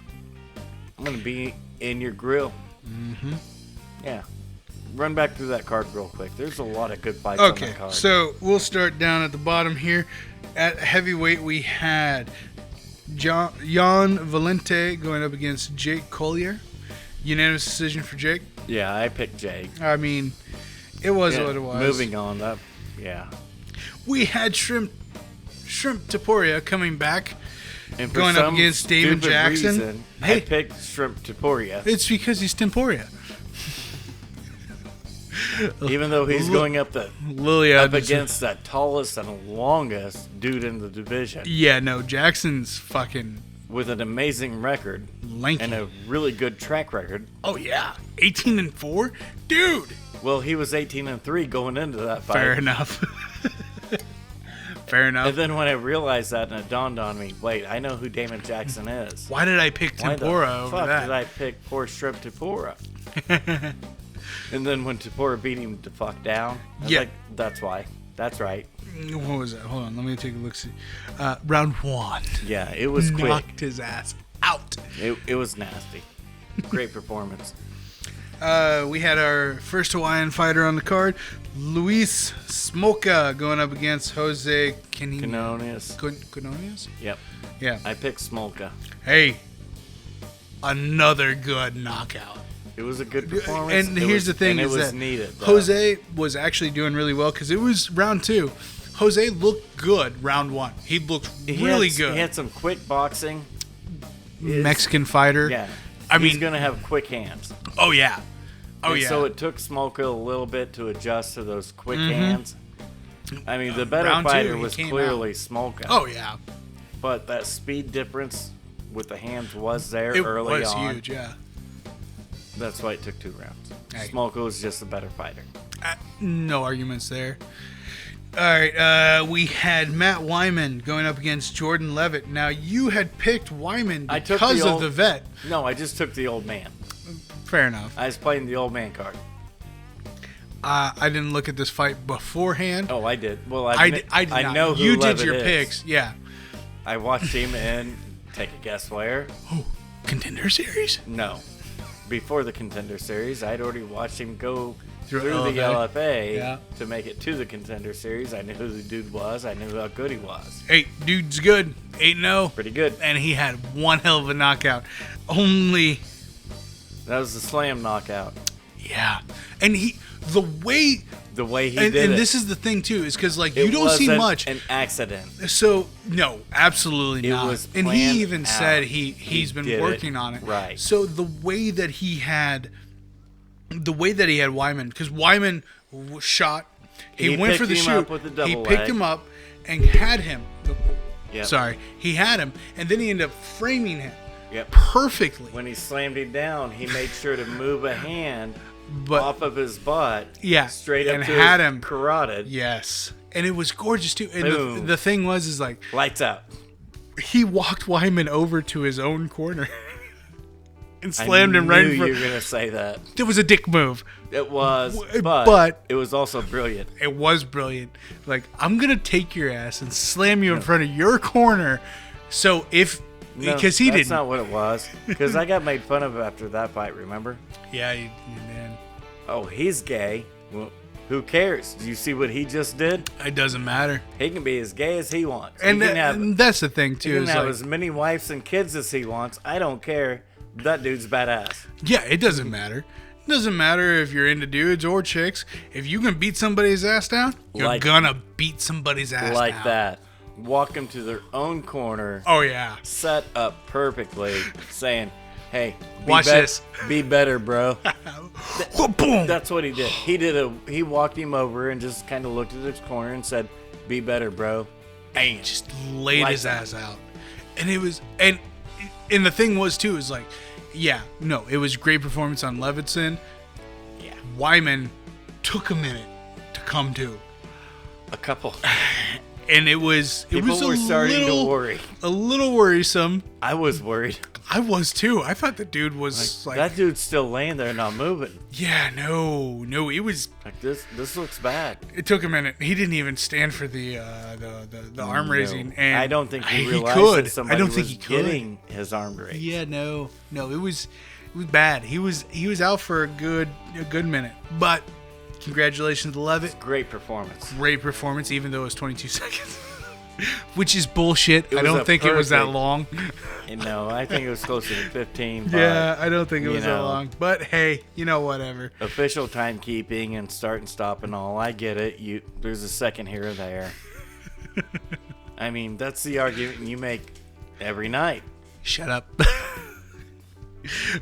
I'm going to be in your grill. Mm-hmm. Yeah. Run back through that card real quick. There's a lot of good fights on that card. So we'll start down at the bottom here. At heavyweight, we had Jan Valente going up against Jake Collier. Unanimous decision for Jake. Yeah, I picked Jake. I mean, it was what it was. Moving on, we had Shrimp Taporia coming back, and going up against Damon Jackson. Reason, I picked Shrimp Taporia. It's because he's Temporia. Even though he's going up against that tallest and longest dude in the division. Yeah, no, Jackson's fucking with an amazing record, lanky, and a really good track record. Oh yeah, 18-4, dude. Well, he was 18-3 going into that fight. Fair enough. Fair enough. And then when I realized that, and it dawned on me, wait, I know who Damon Jackson is. Why did I pick Tempura over Why the fuck that? did I pick poor Strip Tempura? And then when Tempura beat him to fuck down, I was like, that's why. That's right. What was that? Hold on, let me take a look. See, round 1. Yeah, it was quick. Knocked his ass out. It was nasty. Great performance. We had our first Hawaiian fighter on the card, Luis Smoka, going up against Jose Quinones. Quinones? Yep. Yeah. I picked Smolka. Hey, another good knockout. It was a good performance. And here's the thing: and is it was that needed, though. Jose was actually doing really well because it was round 2. Jose looked good round 1. He looked really good. He had some quick boxing. Mexican fighter. Yeah. I He's mean, gonna have quick hands. Oh yeah. Oh And yeah. So it took Smolka a little bit to adjust to those quick hands. I mean, the better round fighter 2, he was came clearly out. Smolka. Oh yeah. But that speed difference with the hands was there It early was on. huge. Yeah. That's why it took 2 rounds. Hey. Smolka was just a better fighter. No arguments there. All right, we had Matt Wyman going up against Jordan Levitt. Now, you had picked Wyman I took because the of old- the vet. No, I just took the old man. Fair enough. I was playing the old man card. I didn't look at this fight beforehand. Oh, I did. Well, I did not. know who you Levitt did your is. picks. Yeah. I watched him and take a guess where? Oh, Contender Series? No. Before the Contender Series, I'd already watched him go Through through the LFA Yeah. to make it to the Contender Series. I knew who the dude was. I knew how good he was. Hey, dude's good. 8-0. Pretty good. And he had one hell of a knockout. Only, That was the slam knockout. yeah. And the way, The way he and did it. this is the thing too, is because like It you don't see wasn't much. an accident. So no, absolutely It not. was And he planned even out. said he's been did it working on it. right. So the way that he had Wyman, because Wyman shot, he went for the picked him shoot. up with a double He picked leg. him up and had him. Yep. Sorry, he had him, and then he ended up framing him Yep. perfectly. When he slammed him down, he made sure to move a hand But off of his butt. Yeah, Straight up and to had his him. carotid. yes, and it was gorgeous too. And Boom. the thing was, is like Lights out. he walked Wyman over to his own corner and slammed him right I in knew front. you were going to say that. It was a dick move. It was, But- but it was also brilliant. It was brilliant. Like, I'm gonna take your ass and slam you in front of your corner. So No, because he that's didn't. not what it was. Because I got made fun of after that fight, remember? Yeah, man. Oh, he's gay. Well, who cares? Do you see what he just did? It doesn't matter. He can be as gay as he wants. And, he can have, and that's the thing he too. can Is have like, as many wives and kids as he wants. I don't care. That dude's badass. yeah, it doesn't matter. It doesn't matter if you're into dudes or chicks. If you can beat somebody's ass down, you're Like- gonna beat somebody's ass Like down. that. Walk them to their own corner. Oh yeah. Set up perfectly, saying, "Hey, Watch this. Be better, bro." Boom. That's what he did. He walked him over and just kind of looked at his corner and said, "Be better, bro." Hey, just laid Like his that. ass out. And it was and the thing was too is like, yeah, no, it was great performance on Levinson. Yeah, Wyman took a minute to come to. a couple. And it was People were starting to worry. A little worrisome. I was worried. I was too. I thought the dude was like That dude's still laying there, not moving. yeah, no, it was. Like this looks bad. It took a minute. He didn't even stand for the arm raising, No. and I don't think he realized could. that somebody I don't think was he could. getting his arm raised. Yeah, no, it was bad. He was out for a good minute. But congratulations to Levitt. Great performance. Great performance, even though it was 22 seconds, which is bullshit. It I was don't a think it was that perfect- long. No, I think it was closer to 15. But Yeah, I don't think it you was that know. long. But hey, whatever. official timekeeping and start and stop and all, I get it. There's a second here or there. I mean, that's the argument you make every night. Shut up.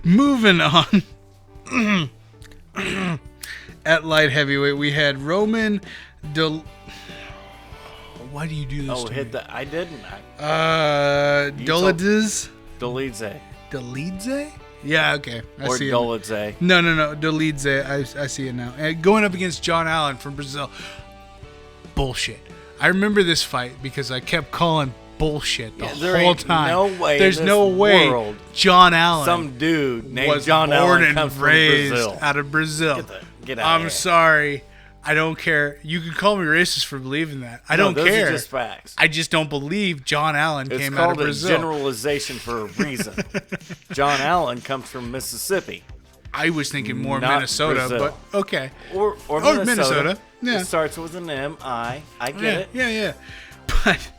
Moving on. At light heavyweight, we had Roman Why do you do this Oh, to hit me? the. I didn't. Dolidze? Dolidze. Dolidze? Yeah, okay. I Or see it. Dolidze. No. Dolidze. I see it now. And going up against John Allen from Brazil. Bullshit. I remember this fight because I kept calling bullshit the there whole ain't time. no way There's in this no way world John Allen some dude named was John born Allen and comes raised from Brazil. out of Brazil. Get out of I'm here. sorry. I don't care. You can call me racist for believing that. I don't those care. are just facts. I just don't believe John Allen It's came out of called a Brazil. generalization for a reason. John Allen comes from Mississippi. I was thinking more Not Minnesota, Brazil. but okay. Or Minnesota. Yeah. It starts with an M, I. I get it. Yeah. But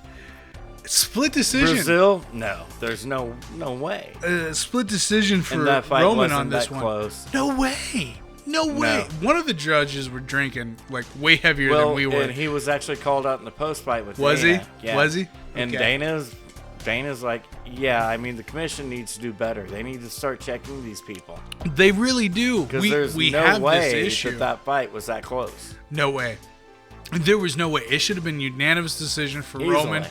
split decision. Brazil? No. There's no way. Split decision for And that fight Roman wasn't on this that one. close. No way. No way. No. One of the judges were drinking like way heavier Well, than we were. and he was actually called out in the post fight with Was Dana. he? Yeah. Was he? And Okay. Dana's like, yeah, I mean, the commission needs to do better. They need to start checking these people. They really do. Because there's we no have way this issue. that fight was that close. No way. There was no way. It should have been unanimous decision for Easily. Roman.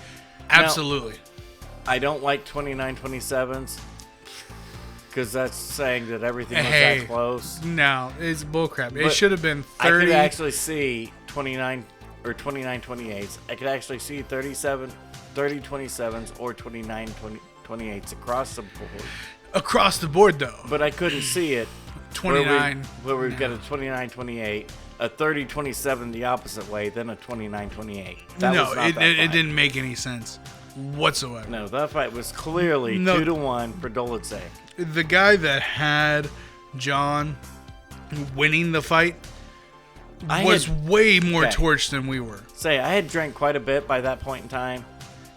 Absolutely. I don't like 29-27s because that's saying that everything was Hey. that close. No, it's bullcrap. It But should have been I 30. could actually see 29 or 29-28s. I could actually see 30-27s or 29-28s across the board. across the board, though. But I couldn't see it 29. where we've got a 29-28, a 30-27 the opposite way, then a 29-28. That No, was not it that fight. didn't make any sense whatsoever. No, that fight was clearly No. 2-1 for Dolidze. The guy that had John winning the fight was way more Okay. torched than we were. Say, I had drank quite a bit by that point in time.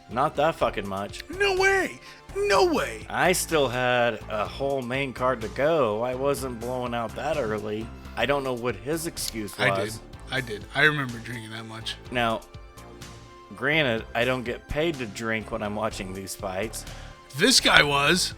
Not that fucking much. No way. No way. I still had a whole main card to go. I wasn't blowing out that early. I don't know what his excuse was. I did. I remember drinking that much. Now, granted, I don't get paid to drink when I'm watching these fights. This guy was.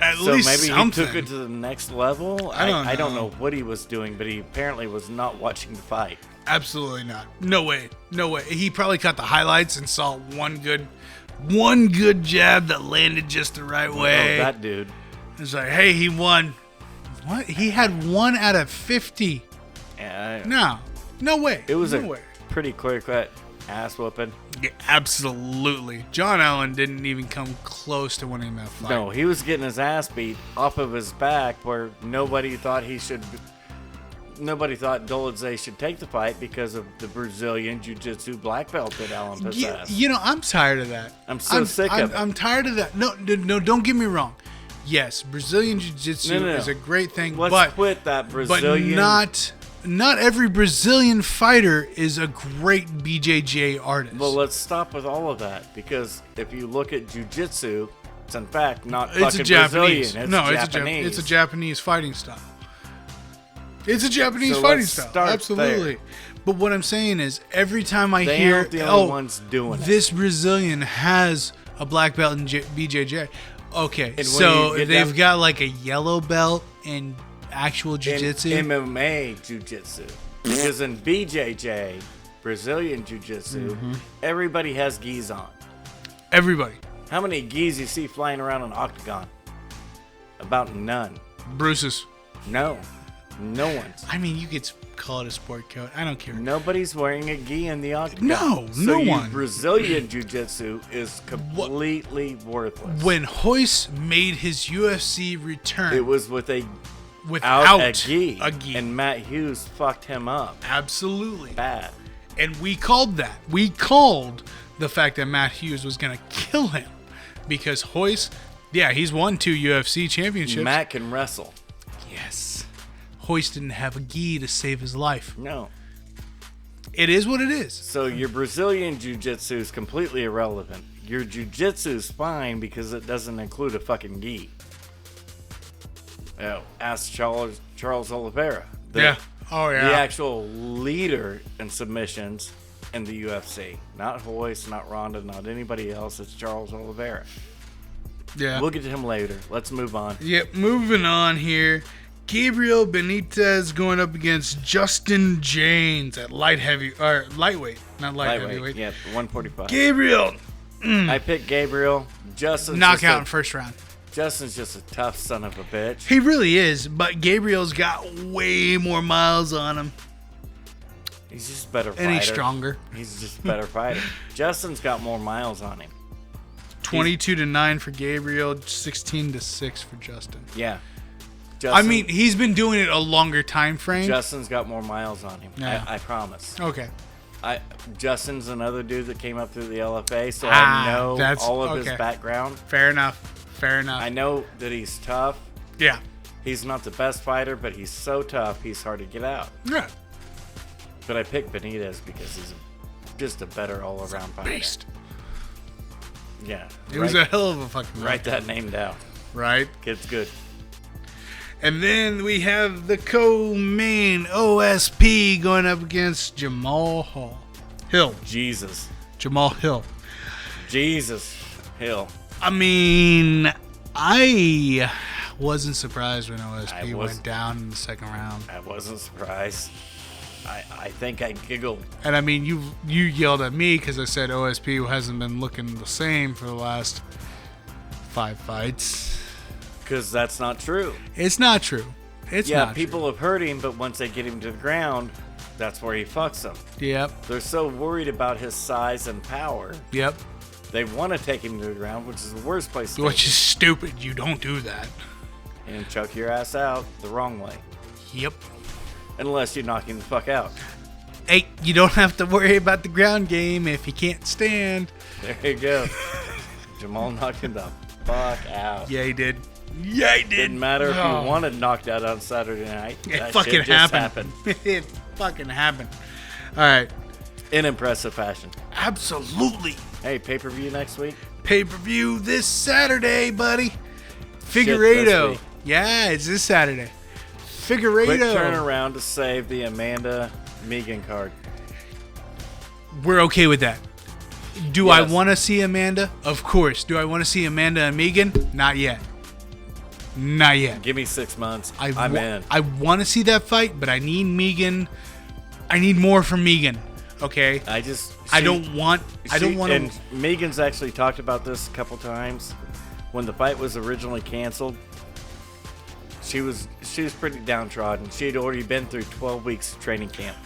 At So least maybe something. he took it to the next level. I don't know what he was doing, but he apparently was not watching the fight. Absolutely not. No way. No way. He probably caught the highlights and saw one good jab that landed just the right way. Oh, that dude. It's like, hey, he won. What? He had 1 out of 50. Yeah, No way. it was no a way. pretty clear-cut ass whooping. Yeah, absolutely. John Allen didn't even come close to winning that fight. No, he was getting his ass beat off of his back where nobody thought Dolidze should take the fight because of the Brazilian Jiu-Jitsu black belt that Allen possessed. You know, I'm tired of that. I'm sick of it. I'm tired of that. No, don't get me wrong. Yes, Brazilian Jiu-Jitsu No. is a great thing, Let's quit that but Brazilian. not every Brazilian fighter is a great BJJ artist. Well, let's stop with all of that because if you look at Jiu-Jitsu, it's in fact not it's fucking a Japanese. Brazilian. It's Japanese. It's a Japanese fighting style. It's a Japanese So fighting let's style. start Absolutely. there. But what I'm saying is, every time I They hear, aren't the only ones doing it. this Brazilian has a black belt in BJJ. Okay, when so you get they've down- got like a yellow belt in actual jiu-jitsu. In MMA Jiu-Jitsu. Because in BJJ, Brazilian Jiu-Jitsu, Mm-hmm. everybody has gis on. Everybody. How many gis you see flying around an octagon? About none. Bruce's. No. No one's. I mean, you could call it a sport coat. I don't care. Nobody's wearing a gi in the octagon. No, so no you one. Brazilian Jiu-Jitsu is completely worthless. When Hoist made his UFC return, It was without a a gi. a gi. And Matt Hughes fucked him up Absolutely. bad. And we called that. We called the fact that Matt Hughes was going to kill him because Hoist, yeah, he's won 2 UFC championships. Matt can wrestle. Yes. Hoist didn't have a gi to save his life. No. It is what it is. So your Brazilian Jiu-Jitsu is completely irrelevant. Your Jiu-Jitsu is fine because it doesn't include a fucking gi. Ask Charles Oliveira. Yeah. Oh, yeah. The actual leader in submissions in the UFC. Not Hoist, not Ronda, not anybody else. It's Charles Oliveira. Yeah. We'll get to him later. Let's move on. Yep, moving on here. Gabriel Benitez going up against Justin James at lightweight, not light heavyweight. Yeah, 145. Gabriel, I picked Gabriel. Justin's knockout in first round. Justin's just a tough son of a bitch. He really is, but Gabriel's got way more miles on him. He's just a better fighter. And he's stronger. He's just a better fighter. Justin's got more miles on him. 22-9 for Gabriel, 16-6 for Justin. Yeah. I mean, he's been doing it a longer time frame. Justin's got more miles on him. Yeah. I promise. Okay. Justin's another dude that came up through the LFA, so I know all of his background. Fair enough. I know that he's tough. Yeah. He's not the best fighter, but he's so tough, he's hard to get out. Yeah. But I picked Benitez because he's just a better all-around fighter. Beast. Yeah. It was a hell of a fucking Write that name down. Right? It's good. And then we have the co-main OSP going up against Jamal Hill. Jesus. Jamal Hill. Jesus Hill. I mean, I wasn't surprised when OSP went down in the second round. I wasn't surprised. I think I giggled. And I mean, you yelled at me because I said OSP hasn't been looking the same for the last 5 fights. Because that's not true. It's not true. It's not true. People have heard him, but once they get him to the ground, that's where he fucks them. Yep. They're so worried about his size and power. Yep. They want to take him to the ground, which is the worst place to Which is stupid. You don't do that. And chuck your ass out the wrong way. Yep. Unless you knock him the fuck out. Hey, you don't have to worry about the ground game if you can't stand. There you go. Jamal knocked him the fuck out. Yeah, he did. Yeah, he did. Didn't matter if you wanted knocked out on Saturday night. It That fucking shit just happened. It fucking happened. All right. In impressive fashion. Absolutely. Hey, pay-per-view next week? Pay-per-view this Saturday, buddy. Figueiredo. Yeah, it's this Saturday. Figueiredo. Quick turnaround to save the Amanda Megan card. We're okay with that. Do I want to see Amanda? Of course. Do I want to see Amanda and Megan? Not yet. Not yet. Give me 6 months. I'm in. I want to see that fight, but I need Megan. I need more from Megan. Okay. I don't want to. And Megan's actually talked about this a couple times. When the fight was originally canceled, she was pretty downtrodden. She had already been through 12 weeks of training camp.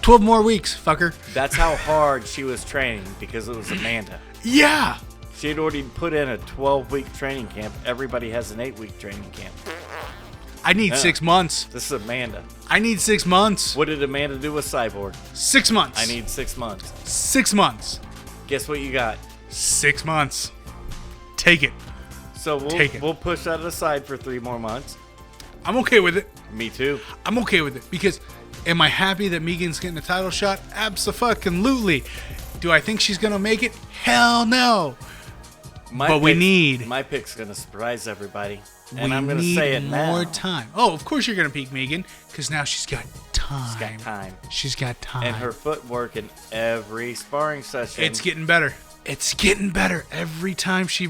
12 more weeks, fucker. That's how hard she was training because it was Amanda. Yeah. She had already put in a 12-week training camp. Everybody has an 8-week training camp. I need 6 months. This is Amanda. I need 6 months. What did Amanda do with Cyborg? 6 months. I need 6 months. 6 months. Guess what you got? 6 months. Take it. So we'll push that aside for 3 more months. I'm okay with it. Me too. I'm okay with it because am I happy that Megan's getting a title shot? Abso-fucking-lutely. Do I think she's going to make it? Hell no. My pick's going to surprise everybody. And I'm going to say it now. More time. Oh, of course you're going to pick Megan because now she's got time. She's got time. And her footwork in every sparring session. It's getting better. It's getting better every time she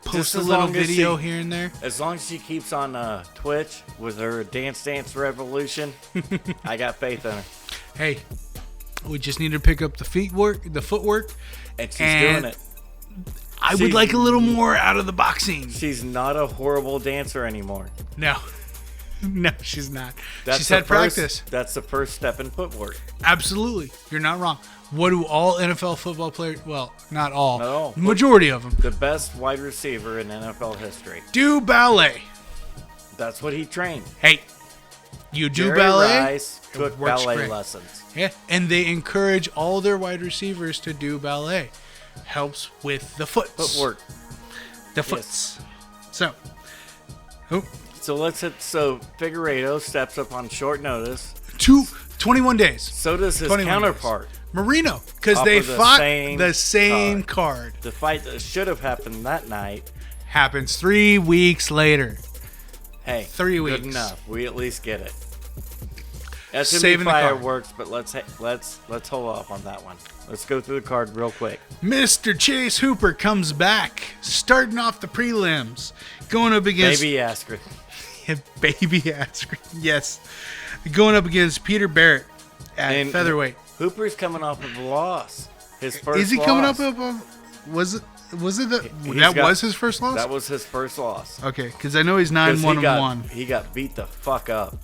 posts a little video here and there. As long as she keeps on Twitch with her Dance Revolution, I got faith in her. Hey, we just need to pick up the footwork. And she's doing it. I would like a little more out of the boxing. She's not a horrible dancer anymore. No. No, she's not. She's had practice. That's the first step in footwork. Absolutely. You're not wrong. What do all NFL football players, well, not all. Not all. Majority of them. The best wide receiver in NFL history. Do ballet. That's what he trained. Hey, you do Jerry ballet? Rice took ballet lessons. Yeah, and they encourage all their wide receivers to do ballet. Helps with the footwork. The foots. Yes. So Figueiredo steps up on short notice. 21 days. So does his counterpart. Marino, because they fought the same card. The fight that should have happened that night happens 3 weeks later. Hey, 3 weeks. Good enough. We at least get it. SMB fireworks, but let's hold off on that one. Let's go through the card real quick. Mr. Chase Hooper comes back, starting off the prelims, going up against Baby Askren. Baby Askren, yes, going up against Peter Barrett at featherweight. Hooper's coming off of a loss. His first. Is he loss. coming up? Was it was his first loss? That was his first loss. Okay, because I know he's 9-1-1. He got beat the fuck up.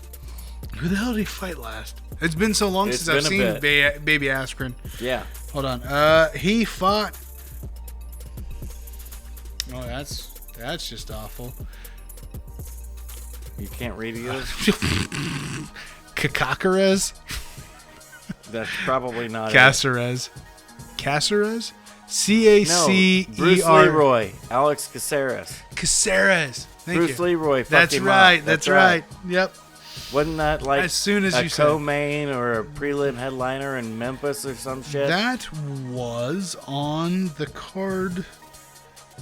Who the hell did he fight last? It's been so long since I've seen Baby Askren. Yeah. Hold on. He fought. Oh, that's just awful. You can't read yours? Cacares? That's probably not Caceres. Caceres? C-A-C-E-R. No, Bruce Leroy. Alex Caceres. Caceres. Thank Bruce you. Leroy fucked That's him right. up. That's right. Yep. Wasn't that like As soon as a you said co-main or a prelim headliner in Memphis or some shit? that was on the card.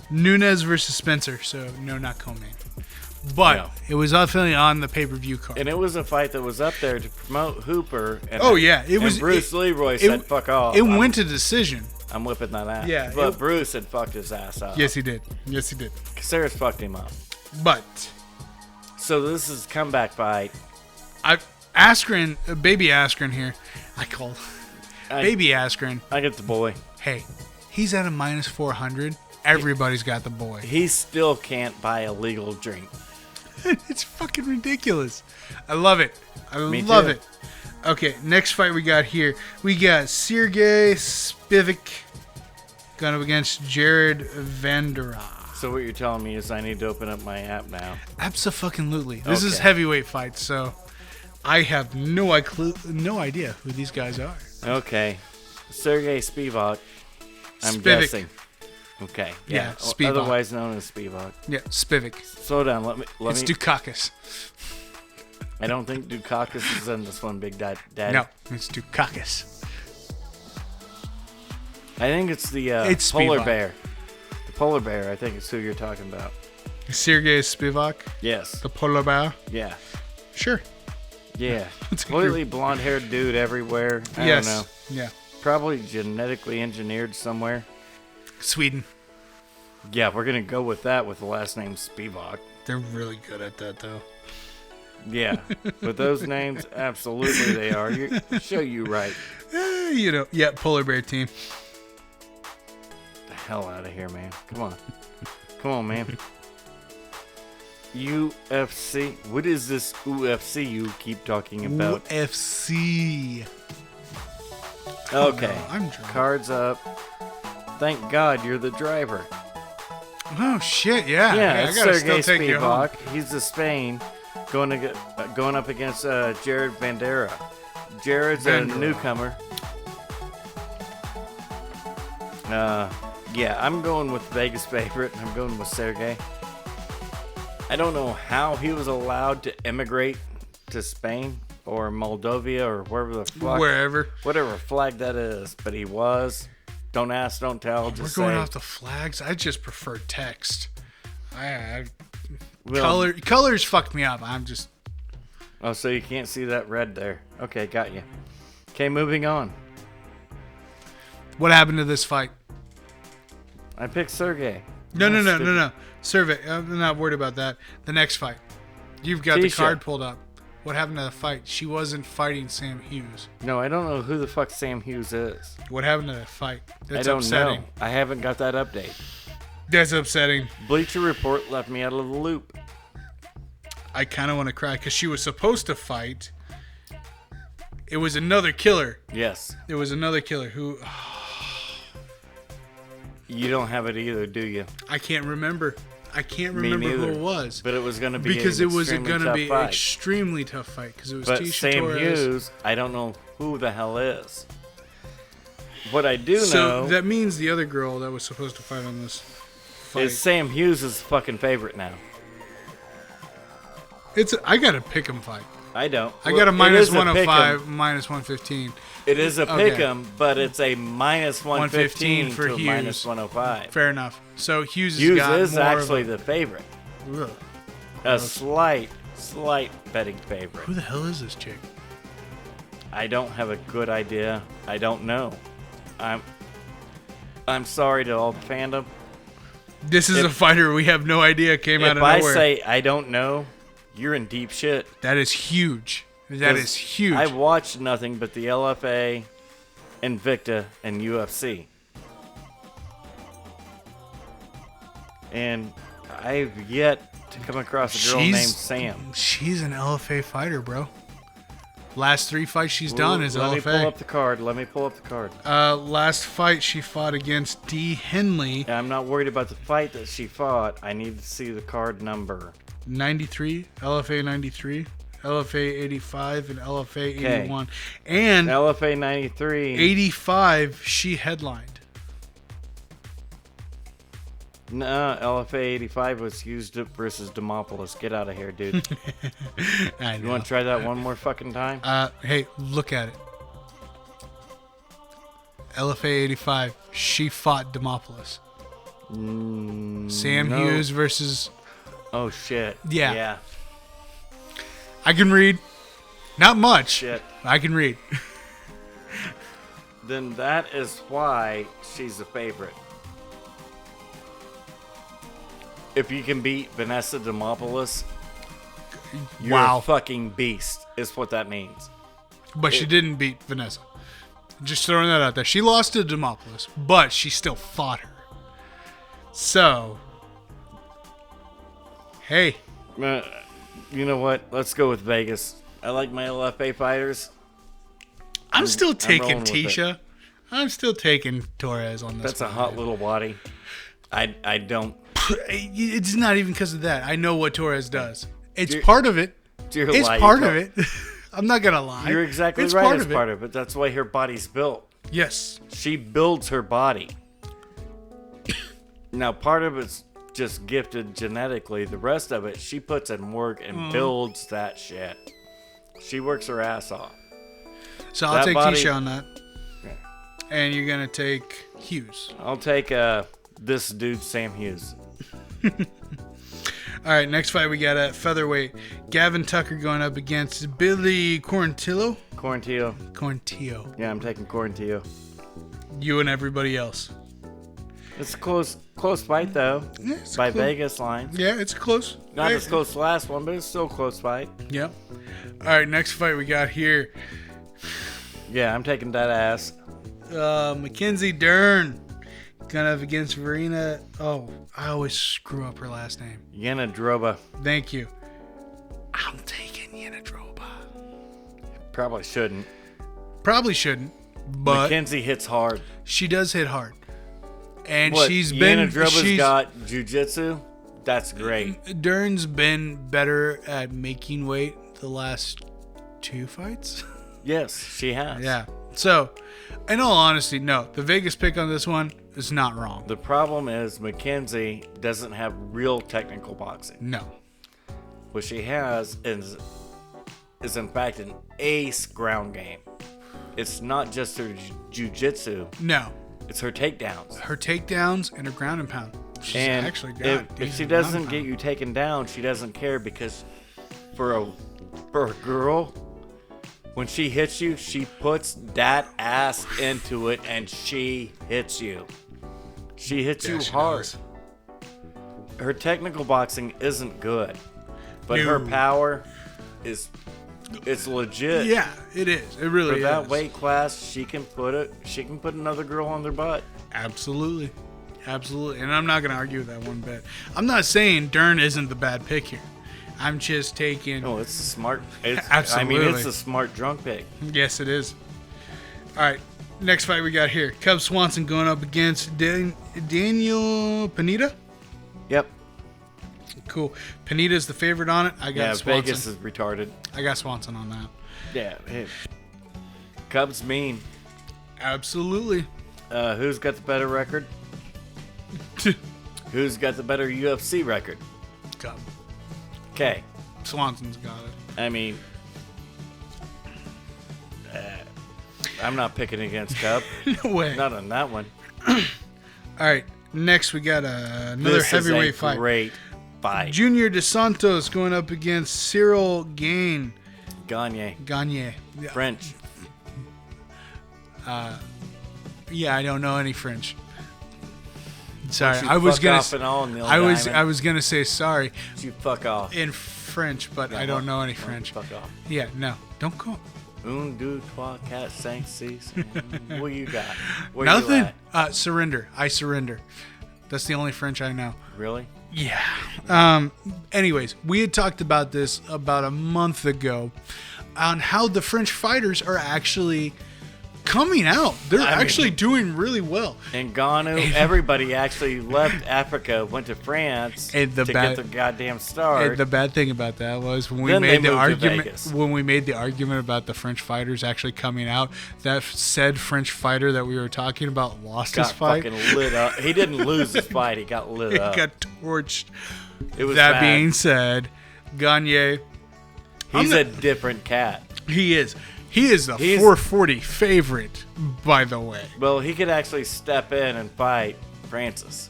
Nunes versus Spencer. So, no, not co-main. But No. it was definitely on the pay-per-view card. And it was a fight that was up there to promote Hooper. And, it was. Bruce Leroy said, "Fuck off." It went to decision. I'm whipping that ass. Yeah, But Bruce had fucked his ass up. Yes, he did. Yes, he did. Caceres fucked him up. But So this is comeback fight. Askren, Baby Askren here. I called Baby Askren. I get the boy. Hey, he's at a minus 400. Everybody's got the boy. He still can't buy a legal drink. It's fucking ridiculous. I love it. Me love too. it. Okay, next fight we got here. We got Sergey Spivak going up against Jared Vandera. So what you're telling me is I need to open up my app now. Abso-fucking-lutely. This is Okay. heavyweight fight, so I have no idea who these guys are. Okay. Sergey Spivak. I'm Spivak. guessing. Okay. Yeah, Spivak. Otherwise known as Spivak. Yeah, Spivak. Slow down. Let me. It's Dukakis. I don't think Dukakis is in this one, Big Daddy. No, it's Dukakis. I think it's the It's polar Spivak. bear. The polar bear, I think is who you're talking about. Sergey Spivak, Yes. the polar bear. Yeah. Sure. Yeah. It's a Completely blonde-haired dude everywhere. I Yes. don't know. Yeah. Probably genetically engineered somewhere. Sweden. Yeah, we're going to go with that with the last name Spivak. They're really good at that, though. Yeah. With those names, absolutely they are. Show you right. Yeah, polar bear team. The hell out of here, man. Come on. Come on, man. UFC? What is this UFC you keep talking about? UFC. Okay. no, I'm drunk. Cards up. Thank God you're the driver. Oh shit! Yeah. Yeah, I it's gotta Sergey still take you home. Spivak. He's a Spain going up against Jared Vandera. Jared's Vandera. a newcomer. Yeah, I'm going with Vegas favorite. I'm going with Sergey. I don't know how he was allowed to emigrate to Spain or Moldova or wherever the fuck, Wherever. whatever flag that is, but he was. Don't ask, don't tell. We're Just going say. off the flags. I just prefer text. Well, Colors fucked me up. I'm just. Oh, so you can't see that red there. Okay, got you. Okay, moving on. What happened to this fight? I picked Sergey. No. Survey. I'm not worried about that. The next fight. You've got the Tisha. card pulled up. What happened to the fight? She wasn't fighting Sam Hughes. No, I don't know who the fuck Sam Hughes is. What happened to that fight? That's I don't upsetting. know. I haven't got that update. That's upsetting. Bleacher Report left me out of the loop. I kind of want to cry because she was supposed to fight. It was another killer. Yes. It was another killer who You don't have it either, do you? I can't remember. I can't Me remember who neither. it was. But it was going to be Because an it was extremely going to tough be fight. extremely tough fight because it was But Tisha Sam Torres. Hughes, I don't know who the hell is. What I do So know that means the other girl that was supposed to fight on this fight. is Sam Hughes' fucking favorite now. I got a pick 'em fight. I don't. I got a It minus is a 105, pick'em. minus 115. It is a Okay. pick'em, but it's a minus 115 for to a Hughes. minus 105. Fair enough. So Hughes has Hughes got is more actually of the favorite. a, Ugh. A slight betting favorite. Who the hell is this chick? I don't have a good idea. I don't know. I'm sorry to all the fandom. This is a fighter we have no idea came out If of I nowhere. say I don't know, you're in deep shit. That is huge. That 'Cause is huge. I watched nothing but the LFA, Invicta, and UFC. And I've yet to come across a girl named Sam. She's an LFA fighter, bro. Last 3 fights she's done is Let LFA. me pull up the card. Last fight she fought against Dee Henley. I'm not worried about the fight that she fought. I need to see the card number. 93, LFA 93, LFA 85, and LFA 81. And LFA 93. 85 she headlined. No, LFA 85 was used versus Demopoulos. Get out of here, dude. I know. You want to try that one more fucking time? Hey, look at it. LFA 85, she fought Demopoulos. Sam no. Hughes versus... Oh, shit. Yeah. I can read. Not much. Shit. I can read. Then that is why she's a favorite. If you can beat Vanessa Demopoulos, you're a fucking beast, is what that means. But she didn't beat Vanessa. Just throwing that out there. She lost to Demopoulos, but she still fought her. So, hey. You know what? Let's go with Vegas. I like my LFA fighters. I'm still taking rolling with Tisha. I'm still taking Torres on this. That's a hot little body. I don't. It's not even because of that. I know what Torres does. It's part of it. It's lie, part of it. I'm not going to lie. You're exactly it's right. Part It's of part of it. That's why her body's built. Yes. She builds her body. Now, part of it's just gifted genetically. The rest of it, she puts in work and builds that shit. She works her ass off. So I'll take Tisha on that. Yeah. And you're going to take Hughes. I'll take this dude, Sam Hughes. All right, next fight we got at featherweight. Gavin Tucker going up against Billy Quarantillo. Quarantillo. Yeah, I'm taking Quarantillo. You and everybody else. It's a close fight, though. Yeah, by Vegas lines. Yeah, it's close. Not as close as the last one, but it's still a close fight. Yeah. All right, next fight we got here. Yeah, I'm taking that ass. Mackenzie Dern going up against Verena. Oh, I always screw up her last name. Yana Droba. Thank you. I'm taking Yana Droba. Probably shouldn't. But Mackenzie hits hard. She does hit hard. And Yana Droba's got jiu-jitsu. That's great. Dern's been better at making weight the last 2 fights. Yes, she has. Yeah. So, in all honesty, no. The Vegas pick on this one is not wrong. The problem is Mackenzie doesn't have real technical boxing. No. What she has is in fact an ace ground game. It's not just her jiu-jitsu. No. It's her takedowns. Her takedowns and her ground and pound. She's actually got if she doesn't get you taken down, she doesn't care, because for a girl, when she hits you, she puts that ass into it and she hits you. She hits you hard. Does. Her technical boxing isn't good, but No. her power it's legit. Yeah, it is. It really is. For that weight class, she can put another girl on their butt. Absolutely. And I'm not going to argue with that one bit. I'm not saying Dern isn't the bad pick here. I'm just taking... No, it's a smart... Absolutely. I mean, it's a smart drunk pick. Yes, it is. All right, next fight we got here. Cub Swanson going up against Daniel Pineda. Yep. Cool. Pineda's the favorite on it. I got Swanson. Vegas is retarded. I got Swanson on that. Yeah. Hey. Cubs mean. Absolutely. Who's got the better record? Who's got the better UFC record? Cub. Okay. Swanson's got it. I mean, I'm not picking against Cub. No way. Not on that one. All right. Next, we got another heavyweight fight. Great fight. Junior DeSantos going up against Cyril Gagne. Gagne. Yeah. French. Yeah, I don't know any French. Sorry, You I was fuck gonna. off and all, Neil I Diamond. was gonna say sorry You fuck off. in French, but I don't know any French. Fuck off. Yeah, no, don't go. Un, deux, trois, quatre, cinq, six. What you got? Where Nothing. You at? Surrender. I surrender. That's the only French I know. Really? Yeah. Anyways, we had talked about this about a month ago on how the French fighters are actually coming out. They're actually doing really well. And Ngannou, everybody actually left Africa, went to France to get their goddamn start. And the bad thing about that was when we Then made they the moved to argument Vegas. when we made the argument about the French fighters actually coming out, that said French fighter that we were talking about lost got his fight. fucking lit up. He didn't lose his fight. He got lit up. He got torched. It was that bad. being said, Gagne, He's a different cat. he is. He is a 440 favorite, by the way. Well, he could actually step in and fight Francis.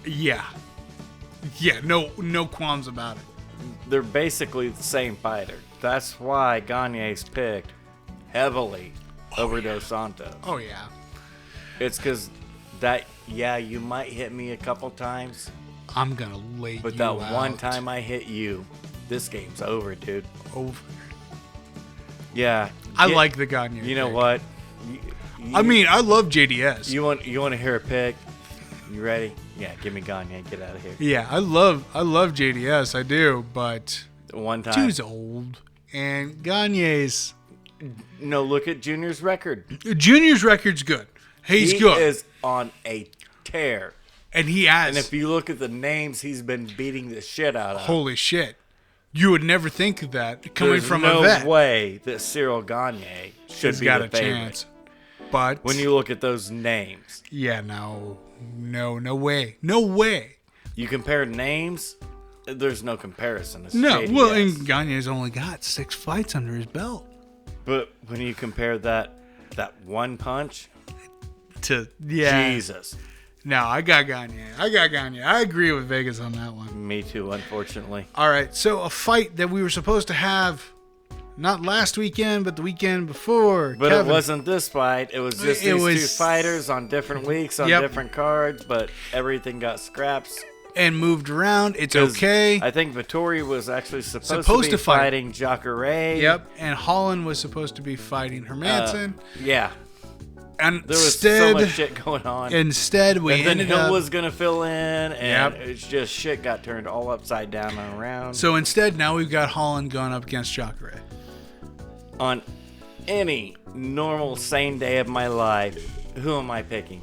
Yeah. Yeah, no qualms about it. They're basically the same fighter. That's why Gagne's picked heavily over Dos Santos. Oh, yeah. It's because you might hit me a couple times, I'm going to lay but you that out. one time I hit you, this game's over, dude. Over. Yeah. I like the Gagne. You know pick. what? I mean, I love JDS. You want to hear a pick? You ready? Yeah, give me Gagne. Get out of here. Yeah, I love JDS. I do, but One time. dude's old, and Gagne's No, look at Junior's record. Junior's record's good. He's He good, is on a tear. and he has. And if you look at the names he's been beating the shit out of, holy shit, you would never think of that coming there's from no a vet. way that Cyril Gagne should He's be got the a favorite. chance, but When you look at those names, yeah, no way. you compare names, there's no comparison. It's No, JDS. well, and Gagne's only got 6 fights under his belt. But when you compare that one punch, Yeah. Jesus. No, I got Gagne. I agree with Vegas on that one. Me too, unfortunately. All right, so a fight that we were supposed to have not last weekend, but the weekend before. But Kevin, it wasn't this fight. It was just It these was- two fighters on different weeks, on Yep. different cards, but everything got scraps. and moved around. It's 'Cause okay. I think Vittori was actually supposed Supposed to be to fight. fighting Jacare. Yep, and Holland was supposed to be fighting Hermanson. Yeah. And There was instead, so much shit going on. instead we And then ended Hill up. was going to fill in, and Yep. it's just shit got turned all upside down and around. So instead, now we've got Holland going up against Jacare. On any normal, sane day of my life, who am I picking?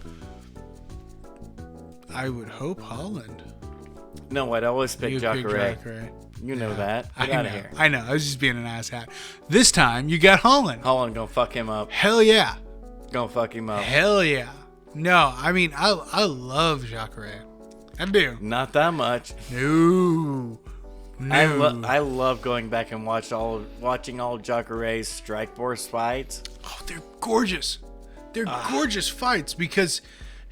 I would hope Holland. No, I'd always pick You'd pick Jacare. Jacare. You know that. I Get out know. of here. I know. I was just being an asshat. This time, you got Holland. Holland gonna fuck him up. Hell yeah. Gonna fuck him up. Hell yeah. No, I mean, I love Jacare. I do. Not that much. No. I love going back and watching all Jacare's Strike Force fights. Oh, they're gorgeous. They're gorgeous fights because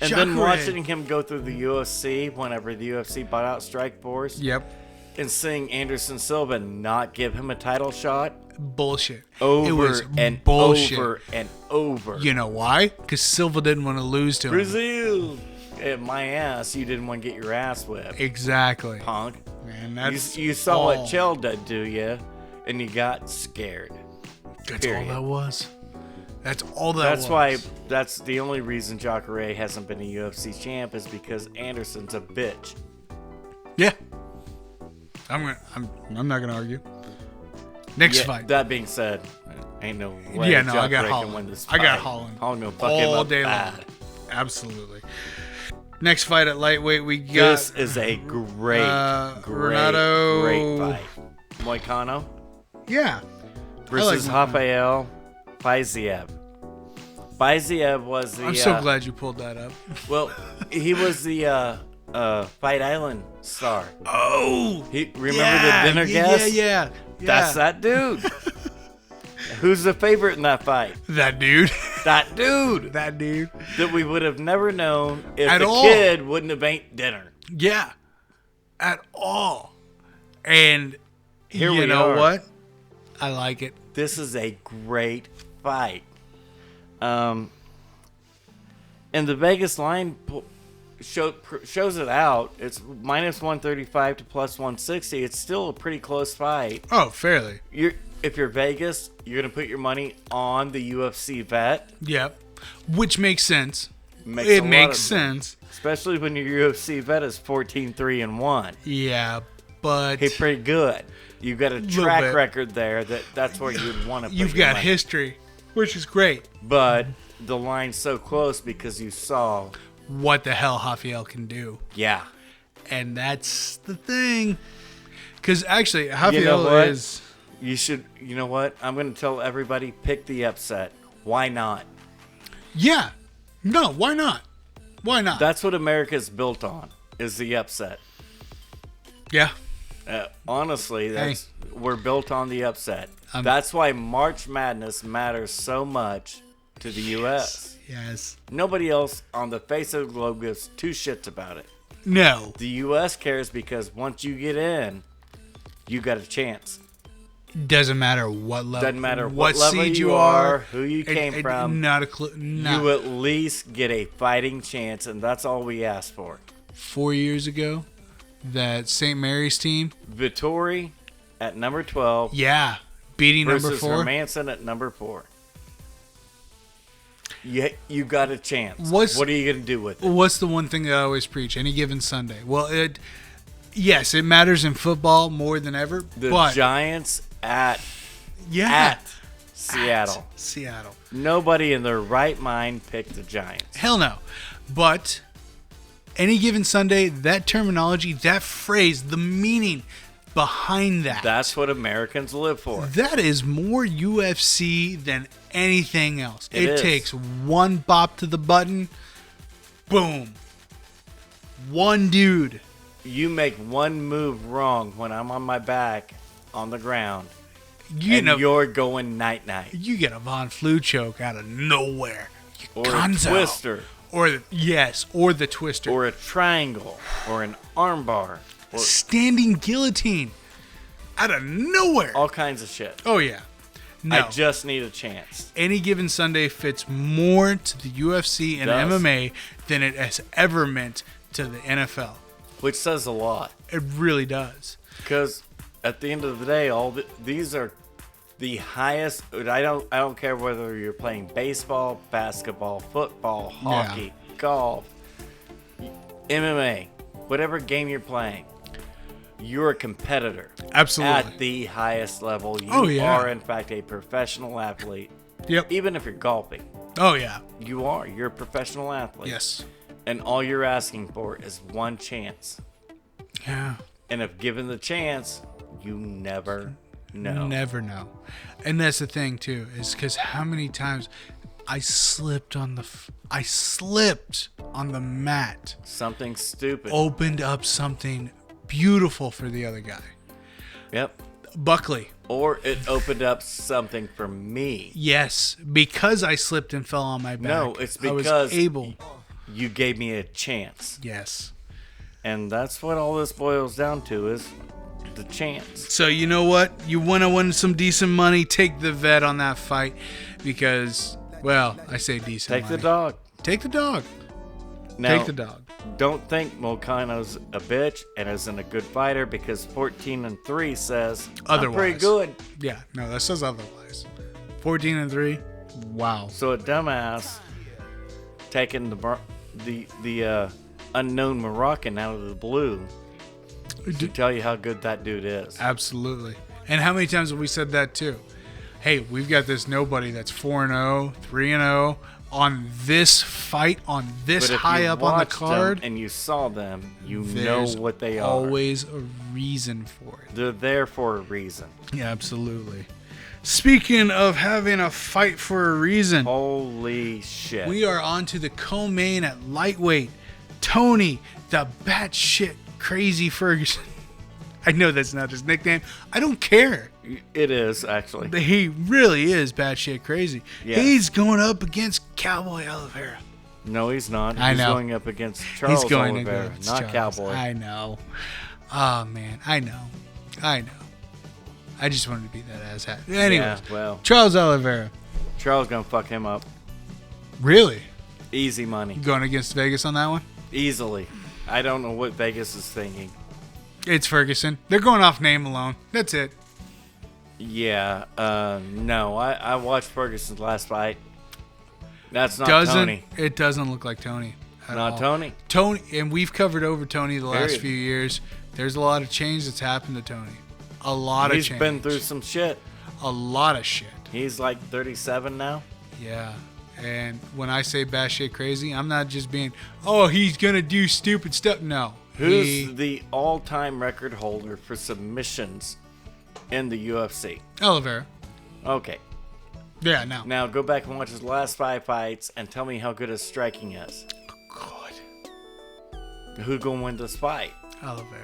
And Jacare, then watching him go through the UFC whenever the UFC bought out Strike Force. Yep. And seeing Anderson Silva not give him a title shot Bullshit. over it was and bullshit. over and over. You know why? Because Silva didn't want to lose to him. Brazil! At my ass, you didn't want to get your ass whipped, Exactly. punk. Man, that's You saw all. what Chell did to you, and you got scared. That's period. all that was. That's all that That's was. why. That's the only reason Jacare hasn't been a UFC champ is because Anderson's a bitch. Yeah. I'm not gonna argue. Next Yeah, fight. That being said, ain't no way Yeah, no, I got Jacare can Holland. win this I fight. got Holland. Holland gonna fuck him all up day bad. long. Absolutely. Next fight at lightweight, we got This is a great Renato- fight. Moicano yeah versus I like Rafael Fiziev. Fiziev was the. I'm so glad you pulled that up. Well, he was the Fight Island star. Oh, Remember the dinner guest? Yeah. That's that dude. Who's the favorite in that fight? That dude. That dude That dude. that we would have never known if At the all. kid wouldn't have ate dinner. Yeah. At all. And Here you we know are. what? I like it. This is a great fight. And the Vegas line shows it out. It's minus 135 to plus 160. It's still a pretty close fight. Oh, fairly. If you're Vegas, you're going to put your money on the UFC vet. Yep. Which makes sense. Makes It a lot makes of- sense. Especially when your UFC vet is 14-3-1. Yeah. but He's pretty good. You've got a track record there that's where you'd want to put you've your got money. history, which is great. But the line's so close because you saw. What the hell Rafael can do. Yeah. And that's the thing. Because actually, You know Rafael what? is... You know what? I'm going to tell everybody, pick the upset. Why not? Yeah. No, why not? Why not? That's what America's built on, is the upset. Yeah. Honestly, we're built on the upset. That's why March Madness matters so much to the U.S. Yes. Nobody else on the face of the globe gives two shits about it. No. The U.S. cares because once you get in, you got a chance. Doesn't matter what level. Doesn't matter what level seed you are, who you came from. Not a clue. You at least get a fighting chance, and that's all we ask for. 4 years ago, that St. Mary's team. Vittori at number 12. Yeah. Beating number 4. Versus Hermanson at number 4. You got a chance. What are you going to do with it? What's the one thing that I always preach? Any given Sunday. Well, yes, it matters in football more than ever. The Giants at Seattle. Seattle. Nobody in their right mind picked the Giants. Hell no. But any given Sunday, that terminology, that phrase, the meaning behind that. That's what Americans live for. That is more UFC than anything else. It takes one bop to the button. Boom. One dude. You make one move wrong when I'm on my back on the ground, you're going night-night. You get a Von Flu choke out of nowhere. Or a twister. Or the twister. Or a triangle. Or an armbar. Or standing guillotine. Out of nowhere. All kinds of shit. Oh, yeah. No. I just need a chance. Any given Sunday fits more to the UFC and MMA than it has ever meant to the NFL. Which says a lot. It really does. Because at the end of the day, these are the highest. I don't care whether you're playing baseball, basketball, football, hockey, golf, MMA, whatever game you're playing. You're a competitor. Absolutely. At the highest level. You are, in fact, a professional athlete. Yep. Even if you're golfing. Oh, yeah. You are. You're a professional athlete. Yes. And all you're asking for is one chance. Yeah. And if given the chance, you never know. Never know. And that's the thing, too, is because how many times I slipped on the mat. Something stupid. Opened up something beautiful for the other guy. Yep. Buckley. Or it opened up something for me. Yes, because I slipped and fell on my back. No, it's because I was able. You gave me a chance. Yes. And that's what all this boils down to is the chance. So you know what? You want to win some decent money, take the vet on that fight because, well, I say decent Take money. the dog. Take the dog. Now, take the dog. Don't think Moicano's a bitch and isn't a good fighter because 14-3 says otherwise. I'm pretty good. Yeah, no, that says otherwise. 14-3. Wow. So a dumbass taking the unknown Moroccan out of the blue to tell you how good that dude is. Absolutely. And how many times have we said that too? Hey, we've got this nobody that's 4-0, 3-0 on this fight, on this high up on the card. And you saw them, you know what they are. Always a reason for it. They're there for a reason. Yeah, absolutely. Speaking of having a fight for a reason. Holy shit. We are on to the co-main at lightweight. Tony, the batshit crazy Ferguson. I know that's not his nickname. I don't care. It is, actually. He really is batshit crazy. Yes. He's going up against Cowboy Oliveira. No, he's not. I know. He's going up against Charles Oliveira, not Charles. Cowboy. I know. Oh, man. I know. I just wanted to beat that ass hat. Anyways, yeah, well, Charles Oliveira. Charles gonna fuck him up. Really? Easy money. Going against Vegas on that one? Easily. I don't know what Vegas is thinking. It's Ferguson. They're going off name alone. That's it. Yeah. No. I watched Ferguson's last fight. That's not Tony. It doesn't look like Tony. Not all. Tony. Tony, and we've covered over Tony the last few years. there's a lot of change that's happened to Tony. A lot of change. He's been through some shit. A lot of shit. He's like 37 now. Yeah. And when I say batshit crazy, I'm not just being, oh, he's going to do stupid stuff. No. Who's the all-time record holder for submissions in the UFC? Oliveira. Okay. Yeah, no. Now go back and watch his last 5 fights and tell me how good his striking is. God. Who's going to win this fight? Oliveira.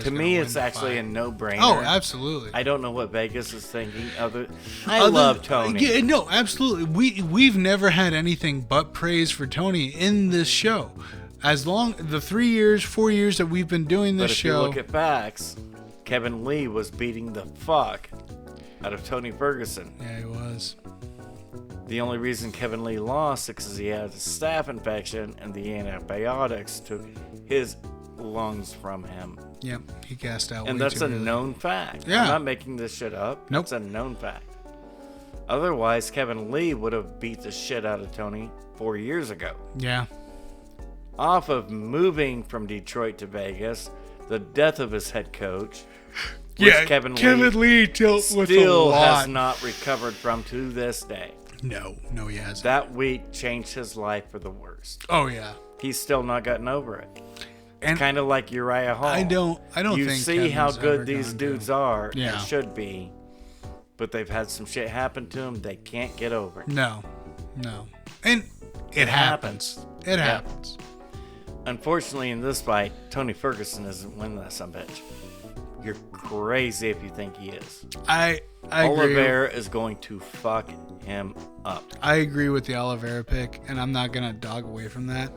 To me, it's actually a no-brainer. Oh, absolutely. I don't know what Vegas is thinking. I love Tony. Yeah, no, absolutely. We've never had anything but praise for Tony in this show. As long the 3 years, 4 years that we've been doing this show. But if you look at facts, Kevin Lee was beating the fuck out of Tony Ferguson. Yeah, he was. The only reason Kevin Lee lost is because he had a staph infection and the antibiotics took his lungs from him. Yep, he gassed out. And that's a known fact. Yeah. I'm not making this shit up. Nope. That's a known fact. Otherwise, Kevin Lee would have beat the shit out of Tony 4 years ago. Yeah. Off of moving from Detroit to Vegas, the death of his head coach, which Kevin Lee still has not recovered from to this day. No, he hasn't. That week changed his life for the worst. Oh yeah. He's still not gotten over it. And it's kind of like Uriah Hall. I don't You think see Kevin's how ever good these gonna dudes do. are Yeah. and should be, but they've had some shit happen to them they can't get over. No. And it happens. It Yeah. happens. Unfortunately, in this fight, Tony Ferguson isn't winning that sumbitch. You're crazy if you think he is. I agree. Oliveira is going to fuck him up. I agree with the Oliveira pick, and I'm not gonna dog away from that.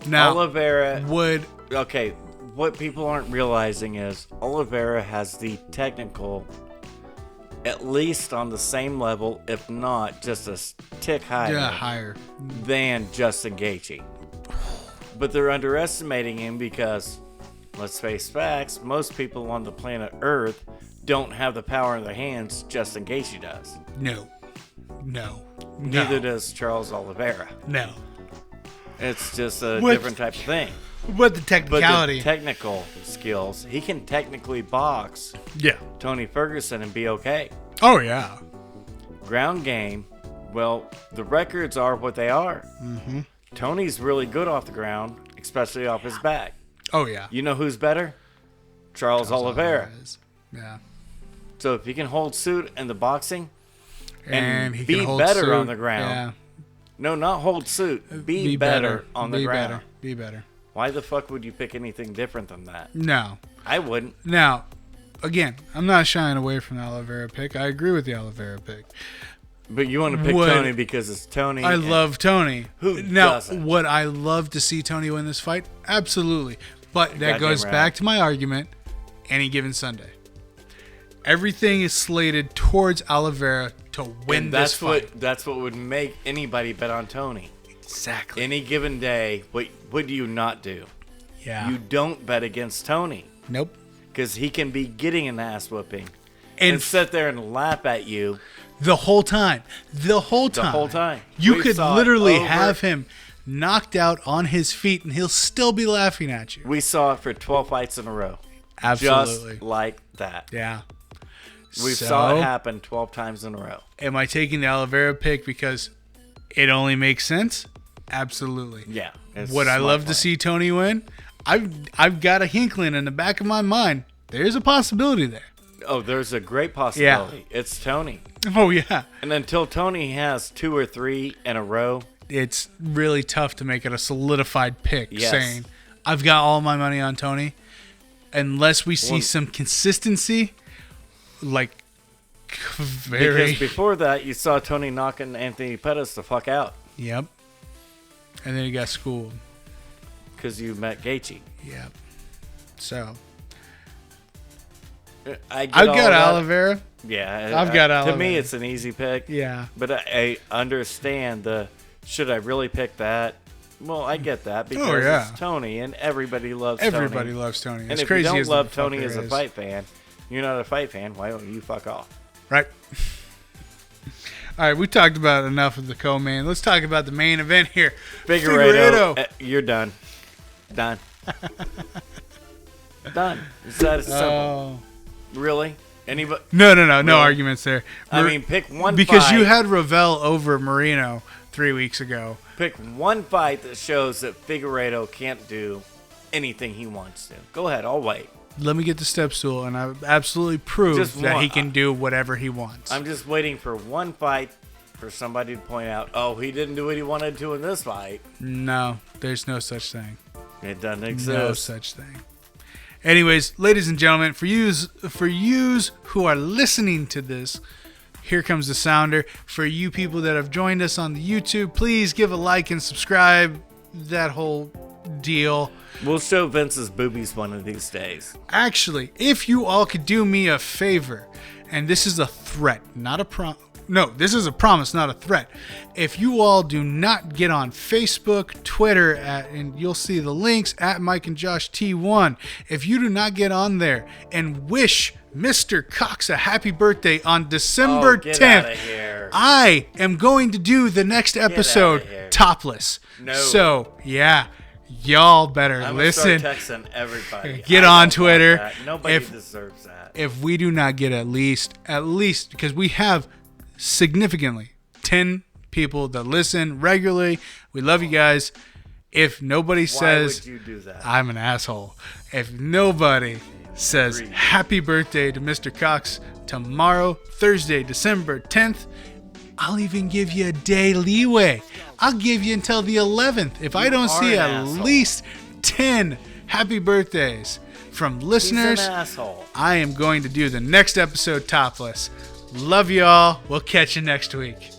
Now, Oliveira would okay. What people aren't realizing is Oliveira has the technical, at least on the same level, if not just a tick higher, than Justin Gaethje. But they're underestimating him because, let's face facts, most people on the planet Earth don't have the power in their hands Justin Gaethje does. No. Neither does Charles Oliveira. No. It's just a different type of thing. But the technicality. But the technical skills, he can technically box Tony Ferguson and be okay. Oh, yeah. Ground game, well, the records are what they are. Mm-hmm. Tony's really good off the ground, especially off his back. Oh, yeah. You know who's better? Charles Oliveira. Yeah. So if he can hold suit in the boxing and he be can hold better suit, on the ground. Yeah. No, not hold suit. Be better on the ground. Be better. Why the fuck would you pick anything different than that? No. I wouldn't. Now, again, I'm not shying away from the Oliveira pick. I agree with the Oliveira pick. But you want to pick Tony because it's Tony. I love Tony. Who now, doesn't? Would I love to see Tony win this fight? Absolutely. But that goes back to my argument, any given Sunday. Everything is slated towards Oliveira to win this fight. That's what would make anybody bet on Tony. Exactly. Any given day, what do you not do? Yeah. You don't bet against Tony. Nope. Because he can be getting an ass whooping and sit there and laugh at you. The whole time. The whole time. You could literally have him knocked out on his feet and he'll still be laughing at you. We saw it for 12 fights in a row. Absolutely. Just like that. Yeah. We saw it happen 12 times in a row. Am I taking the Oliveira pick because it only makes sense? Absolutely. Yeah. Would I love to see Tony win? I've got a hinkling in the back of my mind. There's a possibility there. Oh, there's a great possibility. Yeah. It's Tony. Oh, yeah. And until Tony has 2 or 3 in a row, it's really tough to make it a solidified pick saying, I've got all my money on Tony. Unless we see some consistency, like because before that, you saw Tony knocking Anthony Pettis the fuck out. Yep. And then he got schooled. Because you met Gaethje. Yep. So. I've got Oliveira. Yeah. I've got Oliveira. To me, it's an easy pick. Yeah. But I understand should I really pick that? Well, I get that because it's Tony and everybody loves Tony. Everybody loves Tony. And if you don't love Tony as a fight fan, you're not a fight fan, why don't you fuck off? Right. All right, we talked about enough of the co-main. Let's talk about the main event here. Figueiredo. You're done. Done. Done. It's that simple. Oh. Really? Anybody? No Really? arguments there. I mean, pick one because fight. you had Ravel over Marino 3 weeks ago. Pick one fight that shows that Figueiredo can't do anything he wants to. Go ahead, I'll wait. Let me get the step stool, and I absolutely prove Just that one. he can do whatever he wants. I'm just waiting for one fight for somebody to point out, oh, he didn't do what he wanted to in this fight. No, there's no such thing. It doesn't exist. No such thing. Anyways, ladies and gentlemen, for yous who are listening to this, here comes the sounder. For you people that have joined us on the YouTube, please give a like and subscribe. That whole deal. We'll show Vince's boobies one of these days. Actually, if you all could do me a favor, and this is a threat, not a No, this is a promise, not a threat. If you all do not get on Facebook, Twitter, and you'll see the links at Mike and Josh T1. If you do not get on there and wish Mr. Cox a happy birthday on December 10th, outta here. I am going to do the next episode here. topless. No. So, yeah, y'all better I'm listen. gonna start texting everybody. Get I on don't Twitter. want that. Nobody deserves that. If we do not get at least, because we have significantly 10 people that listen regularly. We love you guys. If nobody says, why would you do that? I'm an asshole. If nobody says happy birthday to Mr. Cox tomorrow, Thursday, December 10th, I'll even give you a day leeway. I'll give you until the 11th. If I don't see at least 10 happy birthdays from listeners, He's an asshole. I am going to do the next episode topless. Love y'all. We'll catch you next week.